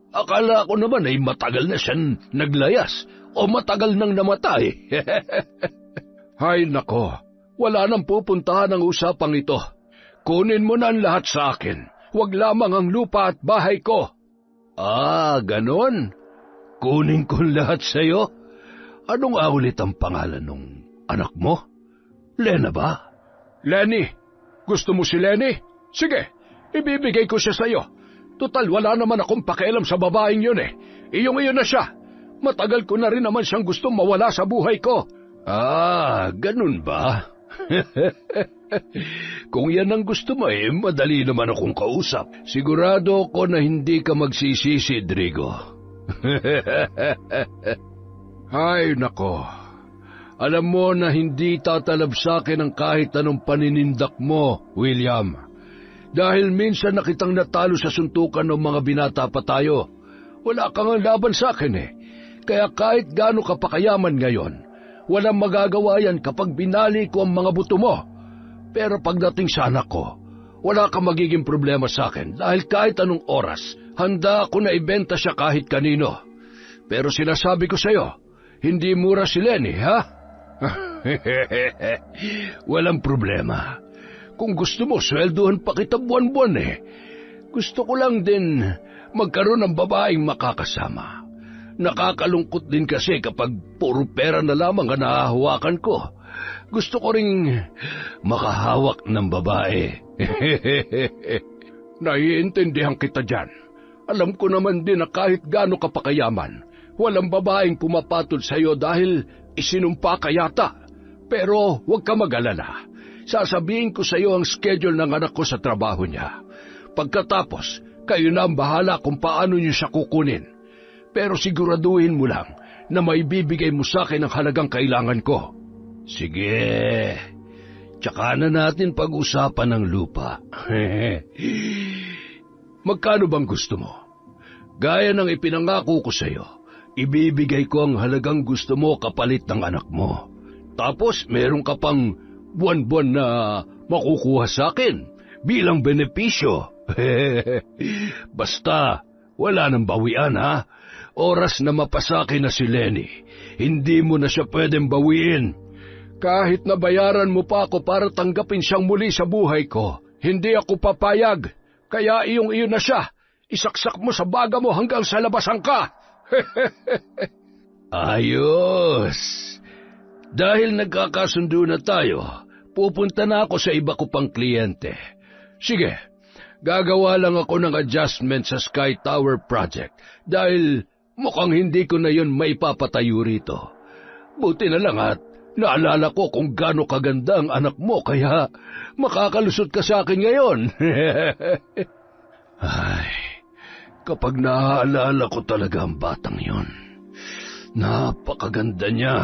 Akala ko naman ay matagal na siyang naglayas o matagal nang namatay. Hay nako, wala nang pupuntahan ang usapang ito. Kunin mo na ang lahat sa akin. Huwag lamang ang lupa at bahay ko. Ah, ganon? Kunin ko lahat sa'yo? Anong ulit ang pangalan ng anak mo? Lena ba? Lenny. Gusto mo si Lenny? Sige, ibibigay ko siya sa'yo. Total, wala naman akong pakialam sa babaeng yun eh. Iyong-iyo na siya. Matagal ko na rin naman siyang gustong mawala sa buhay ko. Ah, ganun ba? Kung yan ang gusto mo madali naman akong kausap. Sigurado ko na hindi ka magsisisi, Drigo. Ay, nako. Alam mo na hindi tatalab sa akin ang kahit anong paninindak mo, William. Dahil minsan na kitang natalo sa suntukan ng mga binata pa tayo. Wala kang laban sa akin eh. Kaya kahit gaano ka pakayaman ngayon, walang magagawa yan kapag binali ko ang mga buto mo. Pero pagdating sa anak ko, wala kang magiging problema sa akin dahil kahit anong oras, handa ako na ibenta siya kahit kanino. Pero sinasabi ko sa'yo, hindi mura si Lenny, ha? Walang problema. Kung gusto mo, sweldohan pa kita buwan-buwan eh. Gusto ko lang din magkaroon ng babaeng makakasama. Nakakalungkot din kasi kapag puro pera na lamang ang nahahawakan ko. Gusto ko ring makahawak ng babae. Naiintindihan kita dyan. Alam ko naman din na kahit gaano ka pakayaman, walang babaeng pumapatol sa iyo dahil isinumpa ka yata. Pero huwag ka mag-alala. Sasabihin ko sa iyo ang schedule ng anak ko sa trabaho niya. Pagkatapos, kayo na ang bahala kung paano niyo siya kukunin. Pero siguraduhin mo lang na maibibigay mo sa akin ang halagang kailangan ko. Sige, tsaka na natin pag-usapan ng lupa. Magkano bang gusto mo? Gaya ng ipinangako ko sa iyo, ibibigay ko ang halagang gusto mo kapalit ng anak mo. Tapos meron ka pang buwan-buwan na makukuha sa akin bilang benepisyo. Basta, wala nang bawian ha. Oras na mapasaki na si Lenny, hindi mo na siya pwedeng bawiin. Kahit na bayaran mo pa ako para tanggapin siyang muli sa buhay ko, hindi ako papayag. Kaya iyong-iyo na siya. Isaksak mo sa baga mo hanggang sa labasan ka. Ayos. Dahil nagkakasundo na tayo, pupunta na ako sa iba ko pang kliyente. Sige, gagawa lang ako ng adjustment sa Sky Tower project dahil mukhang hindi ko na yun maipapatayo rito. Buti na lang at naalala ko kung gaano kaganda ang anak mo kaya makakalusot ka sa akin ngayon. Ay, kapag naaalala ko talaga ang batang yon, napakaganda niya.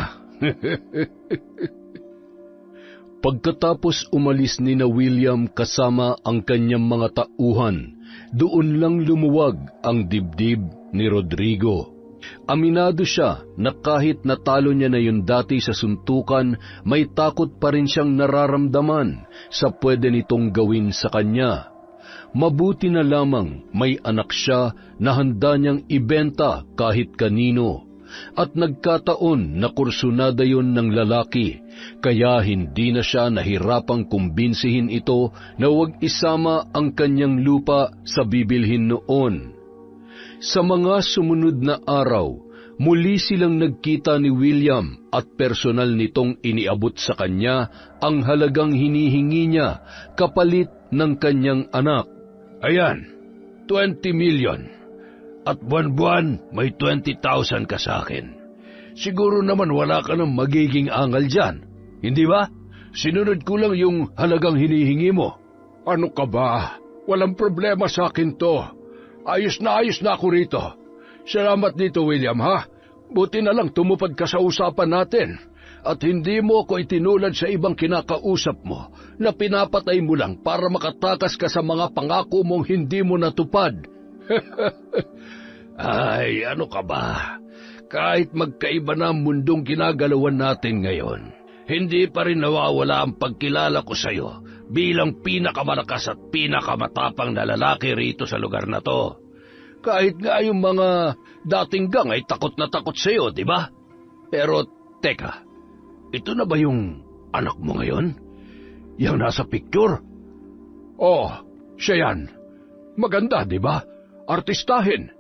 Pagkatapos umalis ni na William kasama ang kanyang mga tauhan, doon lang lumuwag ang dibdib ni Rodrigo. Aminado siya na kahit natalo niya na yun dati sa suntukan, may takot pa rin siyang nararamdaman sa pwede nitong gawin sa kanya. Mabuti na lamang may anak siya na handa niyang ibenta kahit kanino. At nagkataon na kursunada yon ng lalaki, kaya hindi na siya nahirapang kumbinsihin ito na huwag isama ang kanyang lupa sa bibilhin noon. Sa mga sumunod na araw, muli silang nagkita ni William at personal nitong iniabot sa kanya ang halagang hinihingi niya kapalit ng kanyang anak. Ayan, 20 million. At buwan-buwan may 20,000 ka sa akin. Siguro naman wala ka nang magiging angal dyan, hindi ba? Sinunod ko lang yung halagang hinihingi mo. Ano ka ba? Walang problema sa akin to. Ayos na ako rito. Salamat dito, William, ha? Buti na lang tumupad ka sa usapan natin at hindi mo ko itinulad sa ibang kinakausap mo na pinapatay mo lang para makatakas ka sa mga pangako mong hindi mo natupad. Ay, ano ka ba? Kahit magkaiba na ang mundong ginagalawan natin ngayon, hindi pa rin nawawala ang pagkilala ko sa iyo bilang pinakamalakas at pinakamatapang na lalaki rito sa lugar na to. Kahit nga yung mga dating gang ay takot na takot sa iyo, di ba? Pero teka, ito na ba yung anak mo ngayon? Yang nasa picture? Oh, siya yan. Maganda, di ba? Artistahin.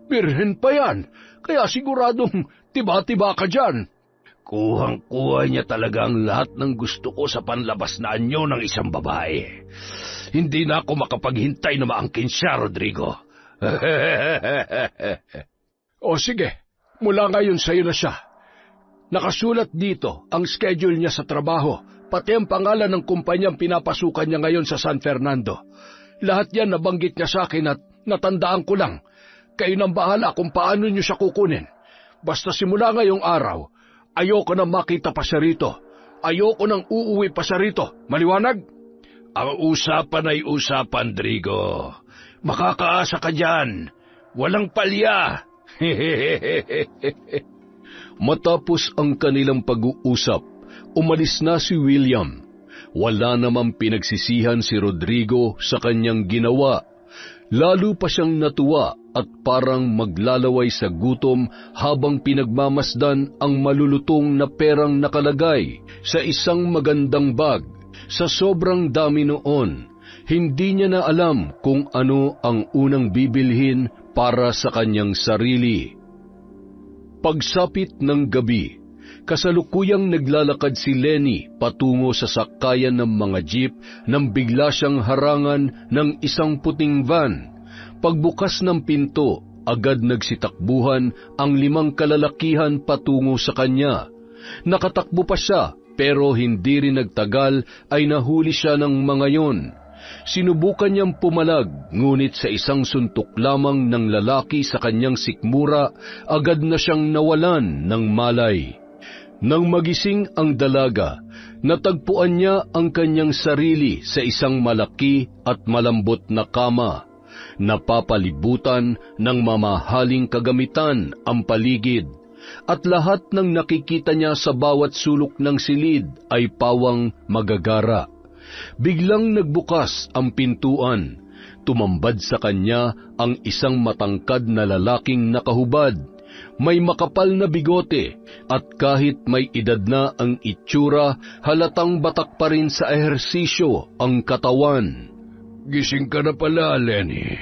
Birhen pa yan, kaya siguradong tiba-tiba ka dyan. Kuhang-kuha niya talaga ang lahat ng gusto ko sa panlabas na anyo ng isang babae. Hindi na ako makapaghintay na maangkin siya, Rodrigo. O sige, mula ngayon sa'yo na siya. Nakasulat dito ang schedule niya sa trabaho, pati ang pangalan ng kumpanyang pinapasukan niya ngayon sa San Fernando. Lahat yan nabanggit niya sa akin at natandaan ko lang. Kayo nang bahala kung paano niyo siya kukunin. Basta simula ngayong araw, ayoko nang makita pa siya rito. Ayoko nang uuwi pa siya rito. Maliwanag? Ang usapan ay usapan, Drigo. Makakaasa ka dyan. Walang palya. Matapos ang kanilang pag-uusap, umalis na si William. Wala namang pinagsisihan si Rodrigo sa kanyang ginawa. Lalo pa siyang natuwa at parang maglalaway sa gutom habang pinagmamasdan ang malulutong na perang nakalagay sa isang magandang bag. Sa sobrang dami noon, hindi niya na alam kung ano ang unang bibilhin para sa kanyang sarili. Pagsapit ng gabi, kasalukuyang naglalakad si Lenny patungo sa sakayan ng mga jeep nang bigla siyang harangan ng isang puting van. Pagbukas ng pinto, agad nagsitakbuhan ang 5 kalalakihan patungo sa kanya. Nakatakbo pa siya pero hindi rin nagtagal ay nahuli siya ng mga yon. Sinubukan niyang pumalag, ngunit sa isang suntok lamang ng lalaki sa kanyang sikmura, agad na siyang nawalan ng malay. Nang magising ang dalaga, natagpuan niya ang kanyang sarili sa isang malaki at malambot na kama. Napapalibutan ng mamahaling kagamitan ang paligid, at lahat ng nakikita niya sa bawat sulok ng silid ay pawang magagara. Biglang nagbukas ang pintuan. Tumambad sa kanya ang isang matangkad na lalaking nakahubad. May makapal na bigote at kahit may edad na ang itsura, halatang batak pa rin sa ehersisyo ang katawan. Gising ka na pala, Lenny.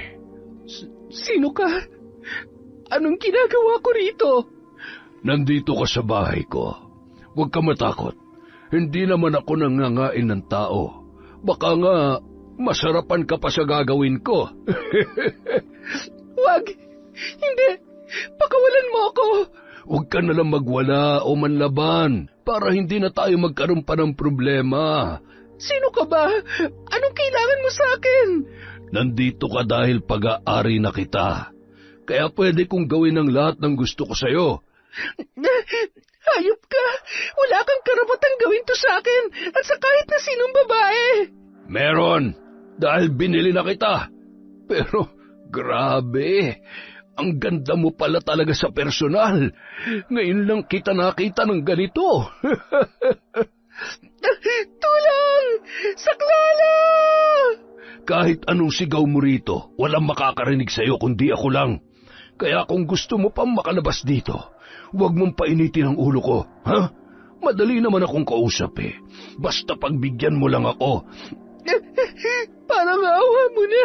Sino ka? Anong ginagawa ko rito? Nandito ka sa bahay ko. Huwag ka matakot. Hindi naman ako nangangain ng tao. Baka nga, masarapan ka pa sa gagawin ko. Wag! Hindi! Pakawalan mo ako! Huwag ka nalang magwala o manlaban para hindi na tayo magkaroon pa ng problema. Sino ka ba? Anong kailangan mo sa akin? Nandito ka dahil pag-aari na kita. Kaya pwede kong gawin ang lahat ng gusto ko sa'yo. Hayop ka! Wala kang karapatang gawin to sa akin at sa kahit na sinong babae. Meron, dahil binili na kita. Pero grabe, ang ganda mo pala talaga sa personal. Ngayon lang kita nakita ng ganito. Tulang! Saklala! Kahit anong sigaw mo rito, walang makakarinig sa'yo kundi ako lang. Kaya kung gusto mo pang makalabas dito, huwag mong painitin ang ulo ko, ha? Madali naman akong kausap eh. Basta pagbigyan mo lang ako. Parang awa mo na.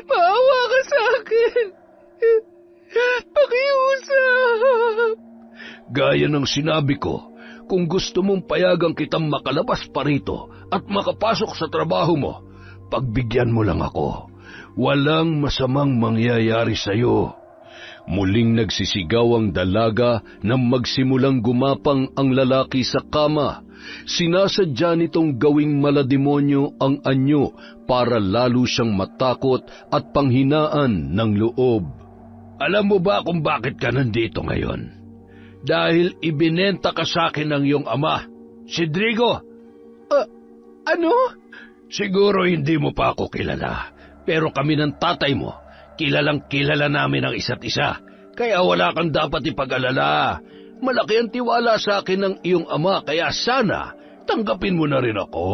Maawa ka sa akin. Pakiusap. Gaya ng sinabi ko, kung gusto mong payagang kitang makalabas pa rito at makapasok sa trabaho mo, pagbigyan mo lang ako. Walang masamang mangyayari sa'yo. Muling nagsisigaw ang dalaga nang magsimulang gumapang ang lalaki sa kama. Sinasadya nitong gawing malademonyo ang anyo para lalo siyang matakot at panghinaan ng loob. Alam mo ba kung bakit ka nandito ngayon? Dahil ibinenta ka sa akin ng iyong ama, si Drigo. Ano? Siguro hindi mo pa ako kilala, pero kami ng tatay mo, kilalang kilala namin ang isa't isa. Kaya wala kang dapat ipag-alala. Malaki ang tiwala sa akin ng iyong ama, kaya sana tanggapin mo na rin ako.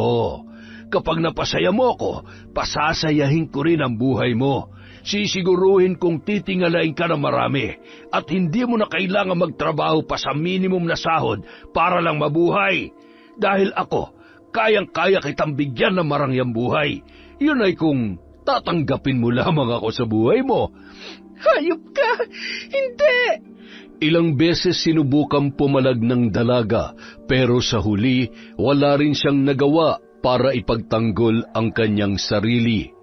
Kapag napasaya mo ako, pasasayahin ko rin ang buhay mo. Sisiguruhin kong titingalain ka na marami at hindi mo na kailangan magtrabaho pa sa minimum na sahod para lang mabuhay. Dahil ako, kayang-kaya kitang bigyan ng marangyang buhay. Yun ay kung tatanggapin mo lamang ako sa buhay mo. Hayop ka! Hindi! Ilang beses sinubukang pumalag ng dalaga pero sa huli wala rin siyang nagawa para ipagtanggol ang kanyang sarili.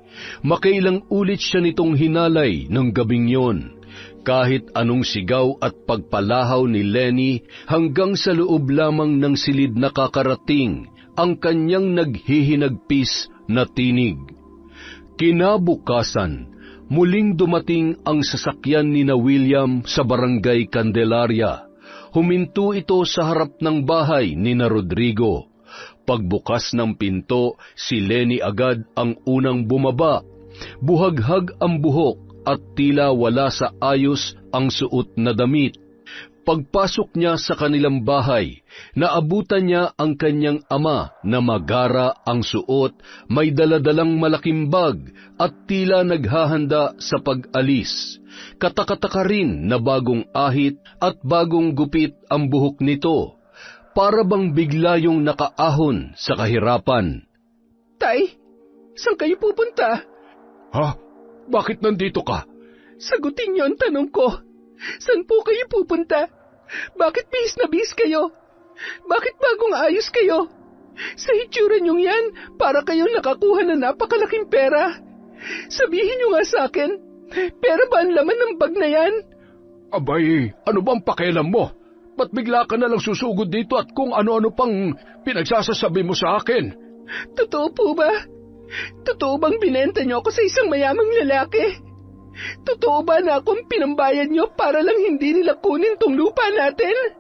Makailang ulit siya nitong hinalay ng gabing yon. Kahit anong sigaw at pagpalahaw ni Lenny hanggang sa loob lamang ng silid nakakarating ang kanyang naghihinagpis na tinig. Kinabukasan, muling dumating ang sasakyan ni na William sa barangay Candelaria. Huminto ito sa harap ng bahay ni na Rodrigo. Pagbukas ng pinto, si Lenny agad ang unang bumaba. Buhaghag ang buhok at tila wala sa ayos ang suot na damit. Pagpasok niya sa kanilang bahay, naabutan niya ang kanyang ama na magara ang suot, may daladalang malaking bag at tila naghahanda sa pag-alis. Katakataka rin na bagong ahit at bagong gupit ang buhok nito. Para bang bigla yung nakaahon sa kahirapan. Tay, saan kayo pupunta? Ha? Bakit nandito ka? Sagutin niyo ang tanong ko. Saan po kayo pupunta? Bakit bihis na bihis kayo? Bakit bagong ayos kayo? Sa hitsura niyong yan, para kayo nakakuha na napakalaking pera. Sabihin niyo nga sa akin, pera ba ang laman ng bag na yan? Abay, ano bang pakialam mo? Ba't bigla ka na lang susugod dito at kung ano-ano pang pinagsasasabi mo sa akin? Totoo po ba? Totoo bang binenta niyo ako sa isang mayamang lalaki? Totoo ba na akong pinambayad niyo para lang hindi nila kunin tong lupa natin?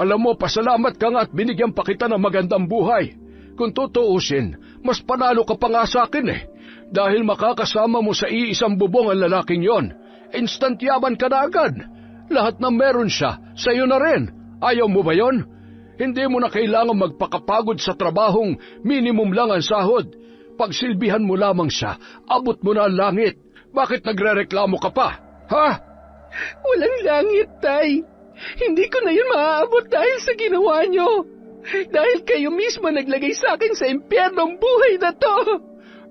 Alam mo, pasalamat ka nga at binigyan pa kita ng magandang buhay. Kung tutuusin, mas panalo ka pa nga sa akin eh. Dahil makakasama mo sa iisang bubong ang lalaking yon. Instant yaman ka na agad. Lahat na meron siya, sa'yo na rin. Ayaw mo ba yon? Hindi mo na kailangan magpakapagod sa trabahong minimum lang ang sahod. Pagsilbihan mo lamang siya, abot mo na ang langit. Bakit nagrereklamo ka pa? Ha? Walang langit, Tay. Hindi ko na yun maaabot dahil sa ginawa niyo. Dahil kayo mismo naglagay sa akin sa impyernong buhay na to.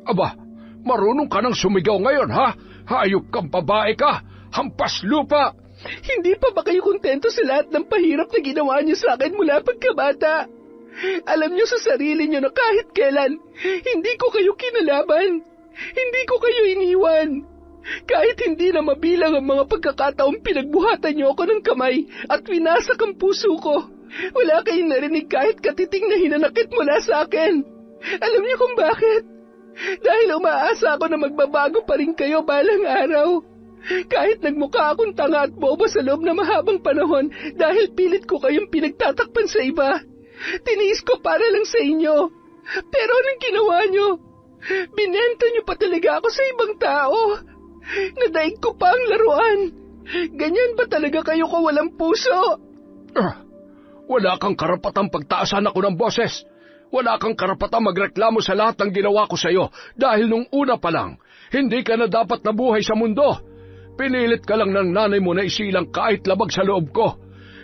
Aba, marunong ka nang sumigaw ngayon, ha? Hayop kang babae ka. Hampas lupa. Hindi pa ba kayo kontento sa lahat ng pahirap na ginawa niyo sa akin mula pagkabata? Alam niyo sa sarili niyo na kahit kailan, hindi ko kayo kinalaban. Hindi ko kayo iniwan. Kahit hindi na mabilang ang mga pagkakataong pinagbuhatan niyo ako ng kamay at winasak ang puso ko, wala kayong narinig kahit katiting na hinanakit mula sa akin. Alam niyo kung bakit? Dahil umaasa ako na magbabago pa rin kayo balang araw. Kahit nagmukha akong tanga at bobo sa loob na mahabang panahon dahil pilit ko kayong pinagtatakpan sa iba. Tiniis ko para lang sa inyo. Pero anong ginawa nyo? Binenta nyo pa talaga ako sa ibang tao. Nadaig ko pa ang laruan. Ganyan ba talaga kayo kawalang puso? Wala kang karapatang pagtaasan ako ng boses. Wala kang karapatang magreklamo sa lahat ng ginawa ko sa iyo dahil nung una pa lang, hindi ka na dapat nabuhay sa mundo. Pinilit ka lang ng nanay mo na isilang kahit labag sa loob ko.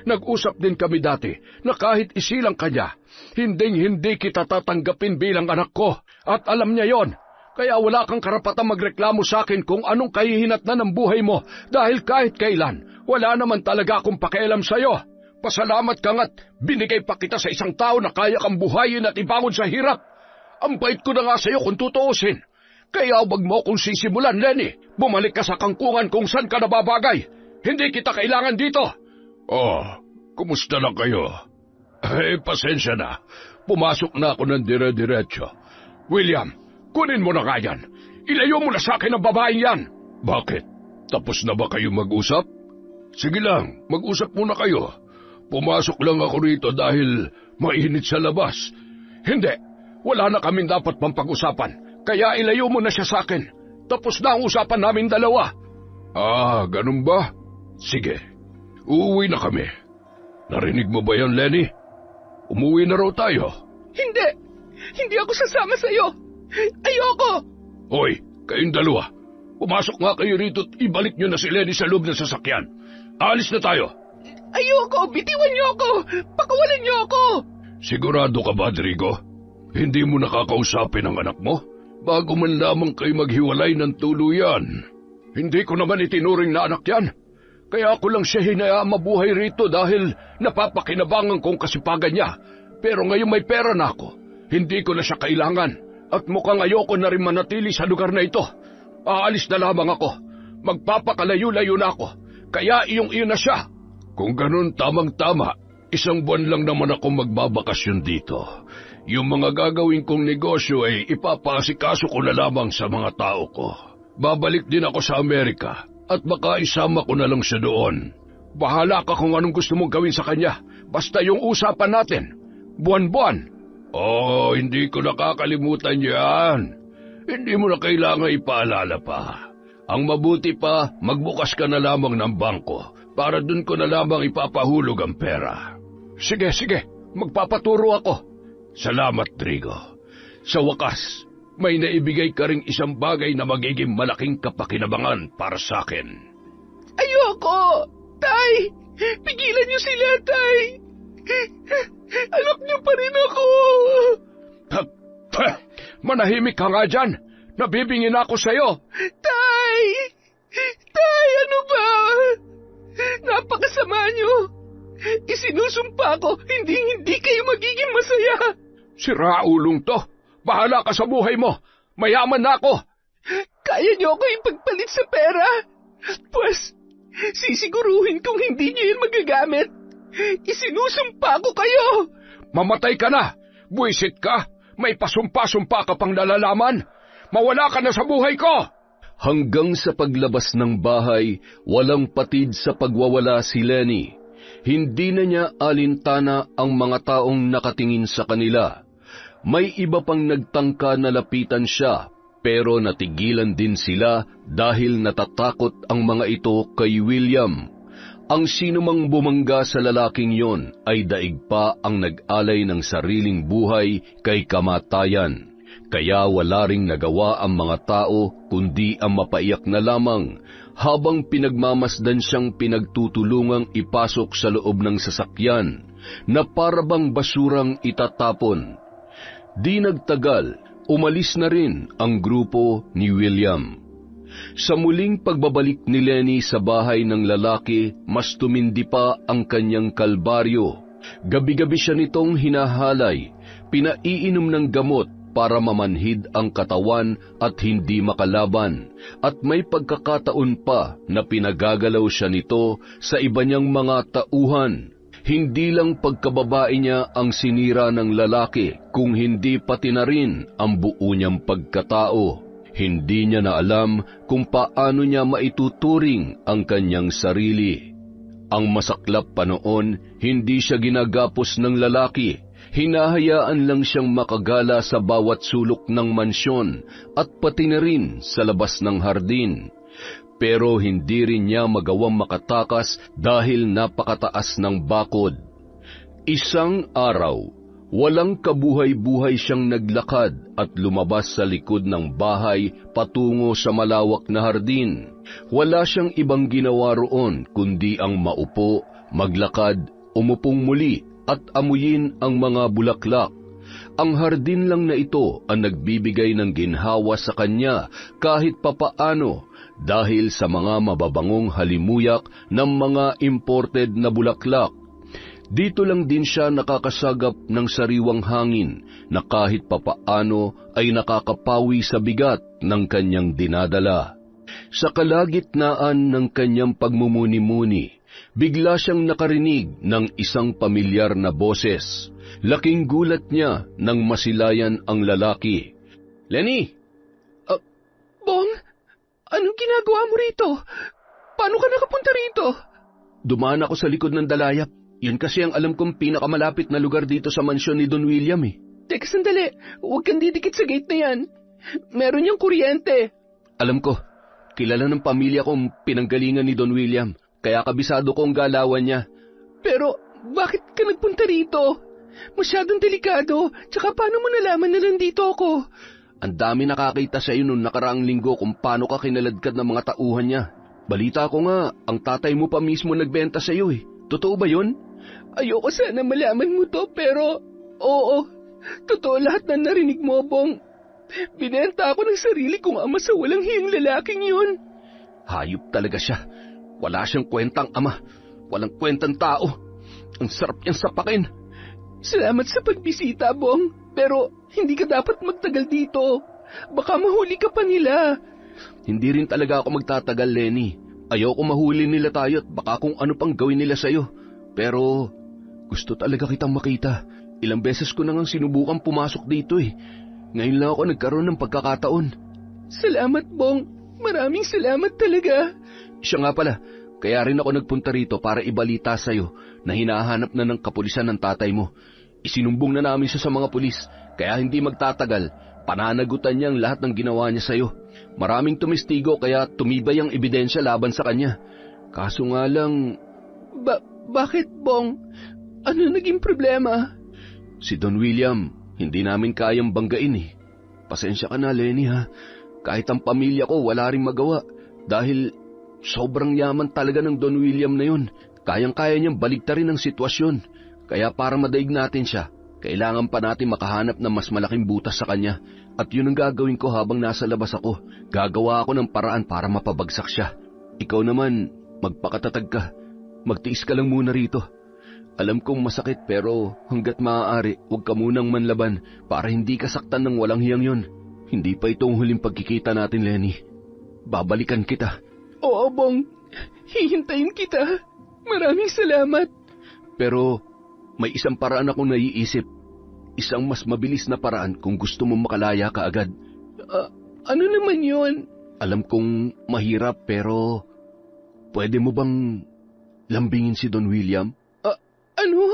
Nag-usap din kami dati na kahit isilang kanya, hinding-hindi kita tatanggapin bilang anak ko. At alam niya yon. Kaya wala kang karapatang magreklamo sa akin kung anong kahihinatnan ng buhay mo dahil kahit kailan, wala naman talaga akong pakialam sa iyo. Pasalamat ka nga't binigay pa kita sa isang tao na kaya kang buhayin at ibangon sa hirap. Ang bait ko na nga sa iyo kung tutuusin. Kaya wag mo kung sisimulan, Lenny. Bumalik ka sa kangkungan kung saan ka nababagay. Hindi kita kailangan dito. Oh, kumusta na kayo? Pasensya na. Pumasok na ako ng dire-diretso. William, kunin mo na nga yan. Ilayo mo na sa akin ang babaeng yan. Bakit? Tapos na ba kayo mag-usap? Sige lang, mag-usap muna kayo. Pumasok lang ako rito dahil mainit sa labas. Hindi, wala na kaming dapat pang pag-usapan. Kaya ilayo mo na siya sa akin. Tapos na ang usapan namin dalawa. Ah, ganun ba? Sige, uuwi na kami. Narinig mo ba yan, Lenny? Umuwi na raw tayo. Hindi ako sasama sa'yo. Ayoko! Hoy, kayong dalawa. Pumasok nga kayo rito at ibalik nyo na si Lenny sa loob ng sasakyan. Alis na tayo. Ayoko! Bitiwan niyo ako! Pakawalan niyo ako! Sigurado ka ba, Rodrigo? Hindi mo nakakausapin ang anak mo? Bago man lamang kayo maghiwalay ng tuluyan. Hindi ko naman itinuring na anak yan. Kaya ako lang siya hinayaang mabuhay rito dahil napapakinabangan kong kasipagan niya. Pero ngayon may pera na ako. Hindi ko na siya kailangan. At mukhang ayoko na rin manatili sa lugar na ito. Aalis na lamang ako. Magpapakalayo-layo na ako. Kaya iyong-iyo na siya. Kung ganun, tamang-tama. 1 buwan lang naman ako magbabakasyon dito. Yung mga gagawin kong negosyo ay ipapasikaso ko na lamang sa mga tao ko. Babalik din ako sa Amerika at baka isama ko na lang siya doon. Bahala ka kung anong gusto mong gawin sa kanya. Basta yung usapan natin. Buwan-buwan. Oh, hindi ko nakakalimutan yan. Hindi mo na kailangan ipaalala pa. Ang mabuti pa, magbukas ka na lamang ng bangko para dun ko na lamang ipapahulog ang pera. Sige, magpapaturo ako. Salamat, Trigo. Sa wakas, may naibigay ka ring isang bagay na magiging malaking kapakinabangan para sa akin. Ayoko! Tay! Pigilan niyo sila, Tay! Anak niyo pa rin ako! Manahimik ka nga dyan! Nabibingin ako sa'yo! Tay! Tay, ano ba? Napakasama niyo! Isinusumpa ko, hindi kayo magiging masaya! Siraulong to! Bahala ka sa buhay mo! Mayaman na ako! Kaya niyo ako ipagpalit sa pera? Pues, sisiguruhin kong hindi niyo yun magagamit. Isinusumpa ko kayo! Mamatay ka na! Buwisit ka! May pasumpa-sumpa ka pang nalalaman! Mawala ka na sa buhay ko! Hanggang sa paglabas ng bahay, walang patid sa pagwawala si Lenny. Hindi na niya alintana ang mga taong nakatingin sa kanila. May iba pang nagtangka na lapitan siya, pero natigilan din sila dahil natatakot ang mga ito kay William. Ang sinumang bumangga sa lalaking yon ay daig pa ang nag-alay ng sariling buhay kay kamatayan. Kaya wala ring nagawa ang mga tao kundi ang mapaiyak na lamang habang pinagmamasdan siyang pinagtutulungang ipasok sa loob ng sasakyan na parabang basurang itatapon. Di nagtagal, umalis na rin ang grupo ni William. Sa muling pagbabalik ni Lenny sa bahay ng lalaki, mas tumindi pa ang kanyang kalbaryo. Gabi-gabi siya nitong hinahalay, pinaiinom ng gamot para mamanhid ang katawan at hindi makalaban, at may pagkakataon pa na pinagagalaw siya nito sa iba niyang mga tauhan. Hindi lang pagkababae niya ang sinira ng lalaki, kung hindi pati na rin ang buo niyang pagkatao. Hindi niya na alam kung paano niya maituturing ang kanyang sarili. Ang masaklap pa noon, hindi siya ginagapos ng lalaki. Hinahayaan lang siyang makagala sa bawat sulok ng mansyon at pati na rin sa labas ng hardin. Pero hindi rin niya magawang makatakas dahil napakataas ng bakod. Isang araw, walang kabuhay-buhay siyang naglakad at lumabas sa likod ng bahay patungo sa malawak na hardin. Wala siyang ibang ginawa roon kundi ang maupo, maglakad, umupong muli at amuyin ang mga bulaklak. Ang hardin lang na ito ang nagbibigay ng ginhawa sa kanya kahit papaano dahil sa mga mababangong halimuyak ng mga imported na bulaklak. Dito lang din siya nakakasagap ng sariwang hangin na kahit papaano ay nakakapawi sa bigat ng kanyang dinadala. Sa kalagitnaan ng kanyang pagmumuni-muni, bigla siyang nakarinig ng isang pamilyar na boses. Laking gulat niya nang masilayan ang lalaki. "Lenny!" Bong, anong ginagawa mo rito? paano ka nakapunta rito? Dumaan ako sa likod ng dalayap. Yun kasi ang alam kong pinakamalapit na lugar dito sa mansyon ni Don William eh. Teka sandali, huwag kang didikit sa gate na yan. Meron yung kuryente. Alam ko, kilala ng pamilya kong pinanggalingan ni Don William, kaya kabisado ko ang galawan niya. Pero bakit ka nagpunta rito? Masyadong delikado, tsaka paano mo nalaman na nandito ako? Ang dami nakakita sa iyo noong nakaraang linggo kung paano ka kinaladkad ng mga tauhan niya. Balita ko nga, ang tatay mo pa mismo nagbenta sa iyo eh. Totoo ba yun? Ayoko sana malaman mo to, pero oo, totoo lahat na narinig mo, Bong. Binenta ako ng sarili kong ama sa walang hiyang lalaking yun. Hayop talaga siya. Wala siyang kwentang ama. Walang kwentang tao. Ang sarap niyang sapakin. Salamat sa pagbisita, Bong. Pero hindi ka dapat magtagal dito. Baka mahuli ka pa nila. Hindi rin talaga ako magtatagal, Lenny. Ayoko mahuli nila tayo at baka kung ano pang gawin nila sa'yo. Pero gusto talaga kitang makita. Ilang beses ko nang sinubukang pumasok dito eh. Ngayon lang ako nagkaroon ng pagkakataon. Salamat, Bong. Maraming salamat talaga. Siya nga pala, kaya rin ako nagpunta rito para ibalita sa'yo na hinahanap na ng kapulisan ng tatay mo. Isinumbong na namin siya sa mga pulis, kaya hindi magtatagal. Pananagutan niya ang lahat ng ginawa niya sa'yo. Maraming tumistigo kaya tumibay ang ebidensya laban sa kanya. Kaso nga lang... Bakit, Bong? Ano naging problema? Si Don William, hindi namin kayang banggain eh. Pasensya ka na, Lenny ha. Kahit ang pamilya ko wala ring magawa. Dahil sobrang yaman talaga ng Don William na yun. Kayang-kaya niyang baligtarin ang sitwasyon. Kaya para madaig natin siya, kailangan pa natin makahanap ng mas malaking butas sa kanya. At yun ang gagawin ko habang nasa labas ako. Gagawa ako ng paraan para mapabagsak siya. Ikaw naman, magpakatatag ka. Magtiis ka lang muna rito. Alam kong masakit pero hanggat maaari, huwag ka munang manlaban para hindi ka saktan ng walang hiyang yun. Hindi pa itong huling pagkikita natin, Lenny. Babalikan kita. Oo, Bong. Hihintayin kita. Maraming salamat. Pero may isang paraan akong naiisip. Isang mas mabilis na paraan kung gusto mong makalaya ka agad. Ano naman yun? Alam kong mahirap pero pwede mo bang lambingin si Don William? Ano?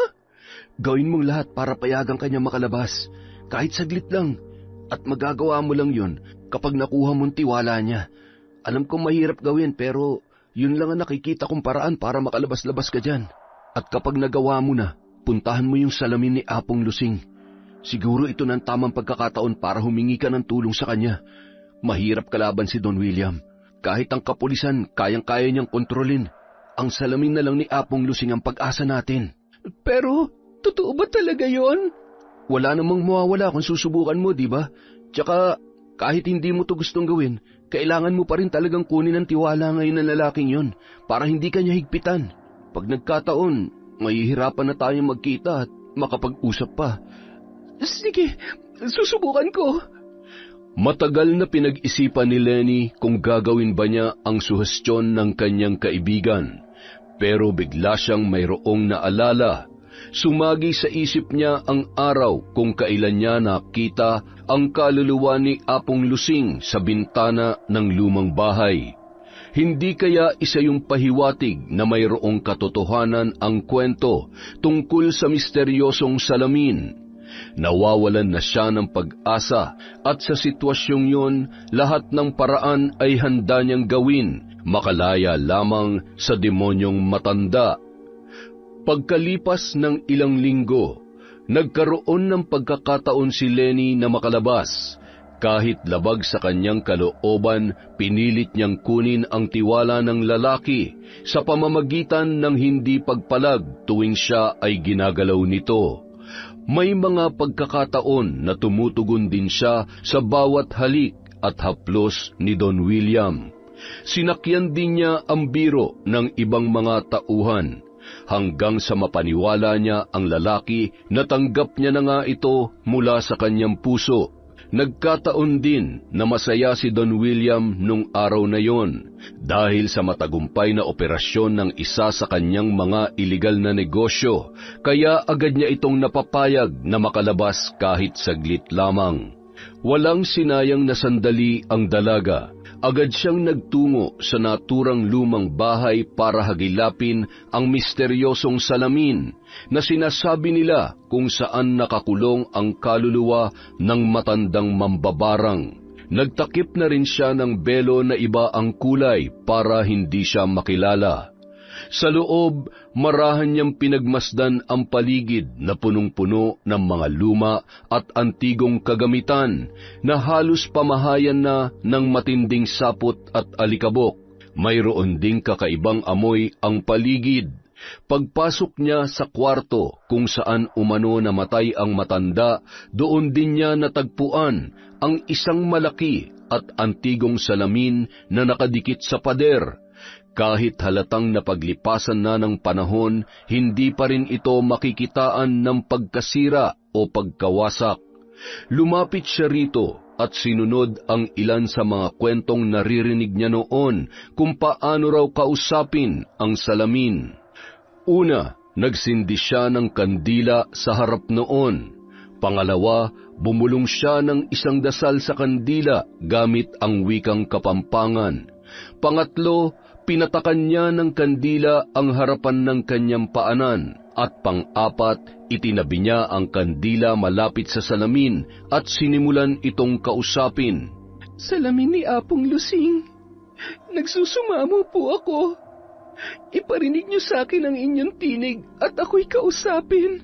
Gawin mong lahat para payagan kanya makalabas. Kahit saglit lang. At magagawa mo lang yun kapag nakuha mong tiwala niya. Alam kong mahirap gawin pero yun lang ang nakikita kong paraan para makalabas-labas ka dyan. At kapag nagawa mo na, puntahan mo yung salamin ni Apong Lusing. Siguro ito na ang tamang pagkakataon para humingi ka ng tulong sa kanya. Mahirap kalaban si Don William. Kahit ang kapulisan, kayang-kaya niyang kontrolin. Ang salamin na lang ni Apong Lusing ang pag-asa natin. Pero, totoo ba talaga yon? Wala namang mawawala kung susubukan mo, di ba? Tsaka, kahit hindi mo to gustong gawin, kailangan mo pa rin talagang kunin ang tiwala ngayon ng lalaking yon para hindi ka niya higpitan. Pag nagkataon, mahihirapan na tayong magkita at makapag-usap pa. Sige, susubukan ko. Matagal na pinag-isipan ni Lenny kung gagawin ba niya ang suhestyon ng kanyang kaibigan. Pero bigla siyang mayroong naalala. Sumagi sa isip niya ang araw kung kailan niya nakita ang kaluluwa ni Apong Lusing sa bintana ng lumang bahay. Hindi kaya isa yung pahiwatig na mayroong katotohanan ang kwento tungkol sa misteryosong salamin. Nawawalan na siya ng pag-asa at sa sitwasyong yun, lahat ng paraan ay handa niyang gawin, makalaya lamang sa demonyong matanda. Pagkalipas ng ilang linggo, nagkaroon ng pagkakataon si Lenny na makalabas. Kahit labag sa kanyang kalooban, pinilit niyang kunin ang tiwala ng lalaki sa pamamagitan ng hindi pagpalag tuwing siya ay ginagalaw nito. May mga pagkakataon na tumutugon din siya sa bawat halik at haplos ni Don William. Sinakyan din niya ang biro ng ibang mga tauhan, hanggang sa mapaniwala niya ang lalaki na tanggap niya na nga ito mula sa kanyang puso. Nagkataon din na masaya si Don William nung araw na yon dahil sa matagumpay na operasyon ng isa sa kanyang mga iligal na negosyo, kaya agad niya itong napapayag na makalabas kahit saglit lamang. Walang sinayang na sandali ang dalaga Agad siyang nagtungo sa naturang lumang bahay para hagilapin ang misteryosong salamin na sinasabi nila kung saan nakakulong ang kaluluwa ng matandang mambabarang. Nagtakip na rin siya ng belo na iba ang kulay para hindi siya makilala. Sa loob, marahan niyang pinagmasdan ang paligid na punong-puno ng mga luma at antigong kagamitan na halos pamahayan na ng matinding sapot at alikabok. Mayroon ding kakaibang amoy ang paligid. Pagpasok niya sa kwarto kung saan umano namatay ang matanda, doon din niya natagpuan ang isang malaki at antigong salamin na nakadikit sa pader. Kahit halatang napaglipasan na ng panahon, hindi pa rin ito makikitaan ng pagkasira o pagkawasak. Lumapit siya rito at sinunod ang ilan sa mga kwentong naririnig niya noon kung paano raw kausapin ang salamin. Una, nagsindi siya ng kandila sa harap noon. Pangalawa, bumulong siya ng isang dasal sa kandila gamit ang wikang Kapampangan. Pangatlo, pinatakan niya ng kandila ang harapan ng kanyang paanan. At pang-apat, itinabi niya ang kandila malapit sa salamin at sinimulan itong kausapin. Salamin ni Apong Lusing, nagsusumamo po ako. Iparinig niyo sa akin ang inyong tinig at ako'y kausapin.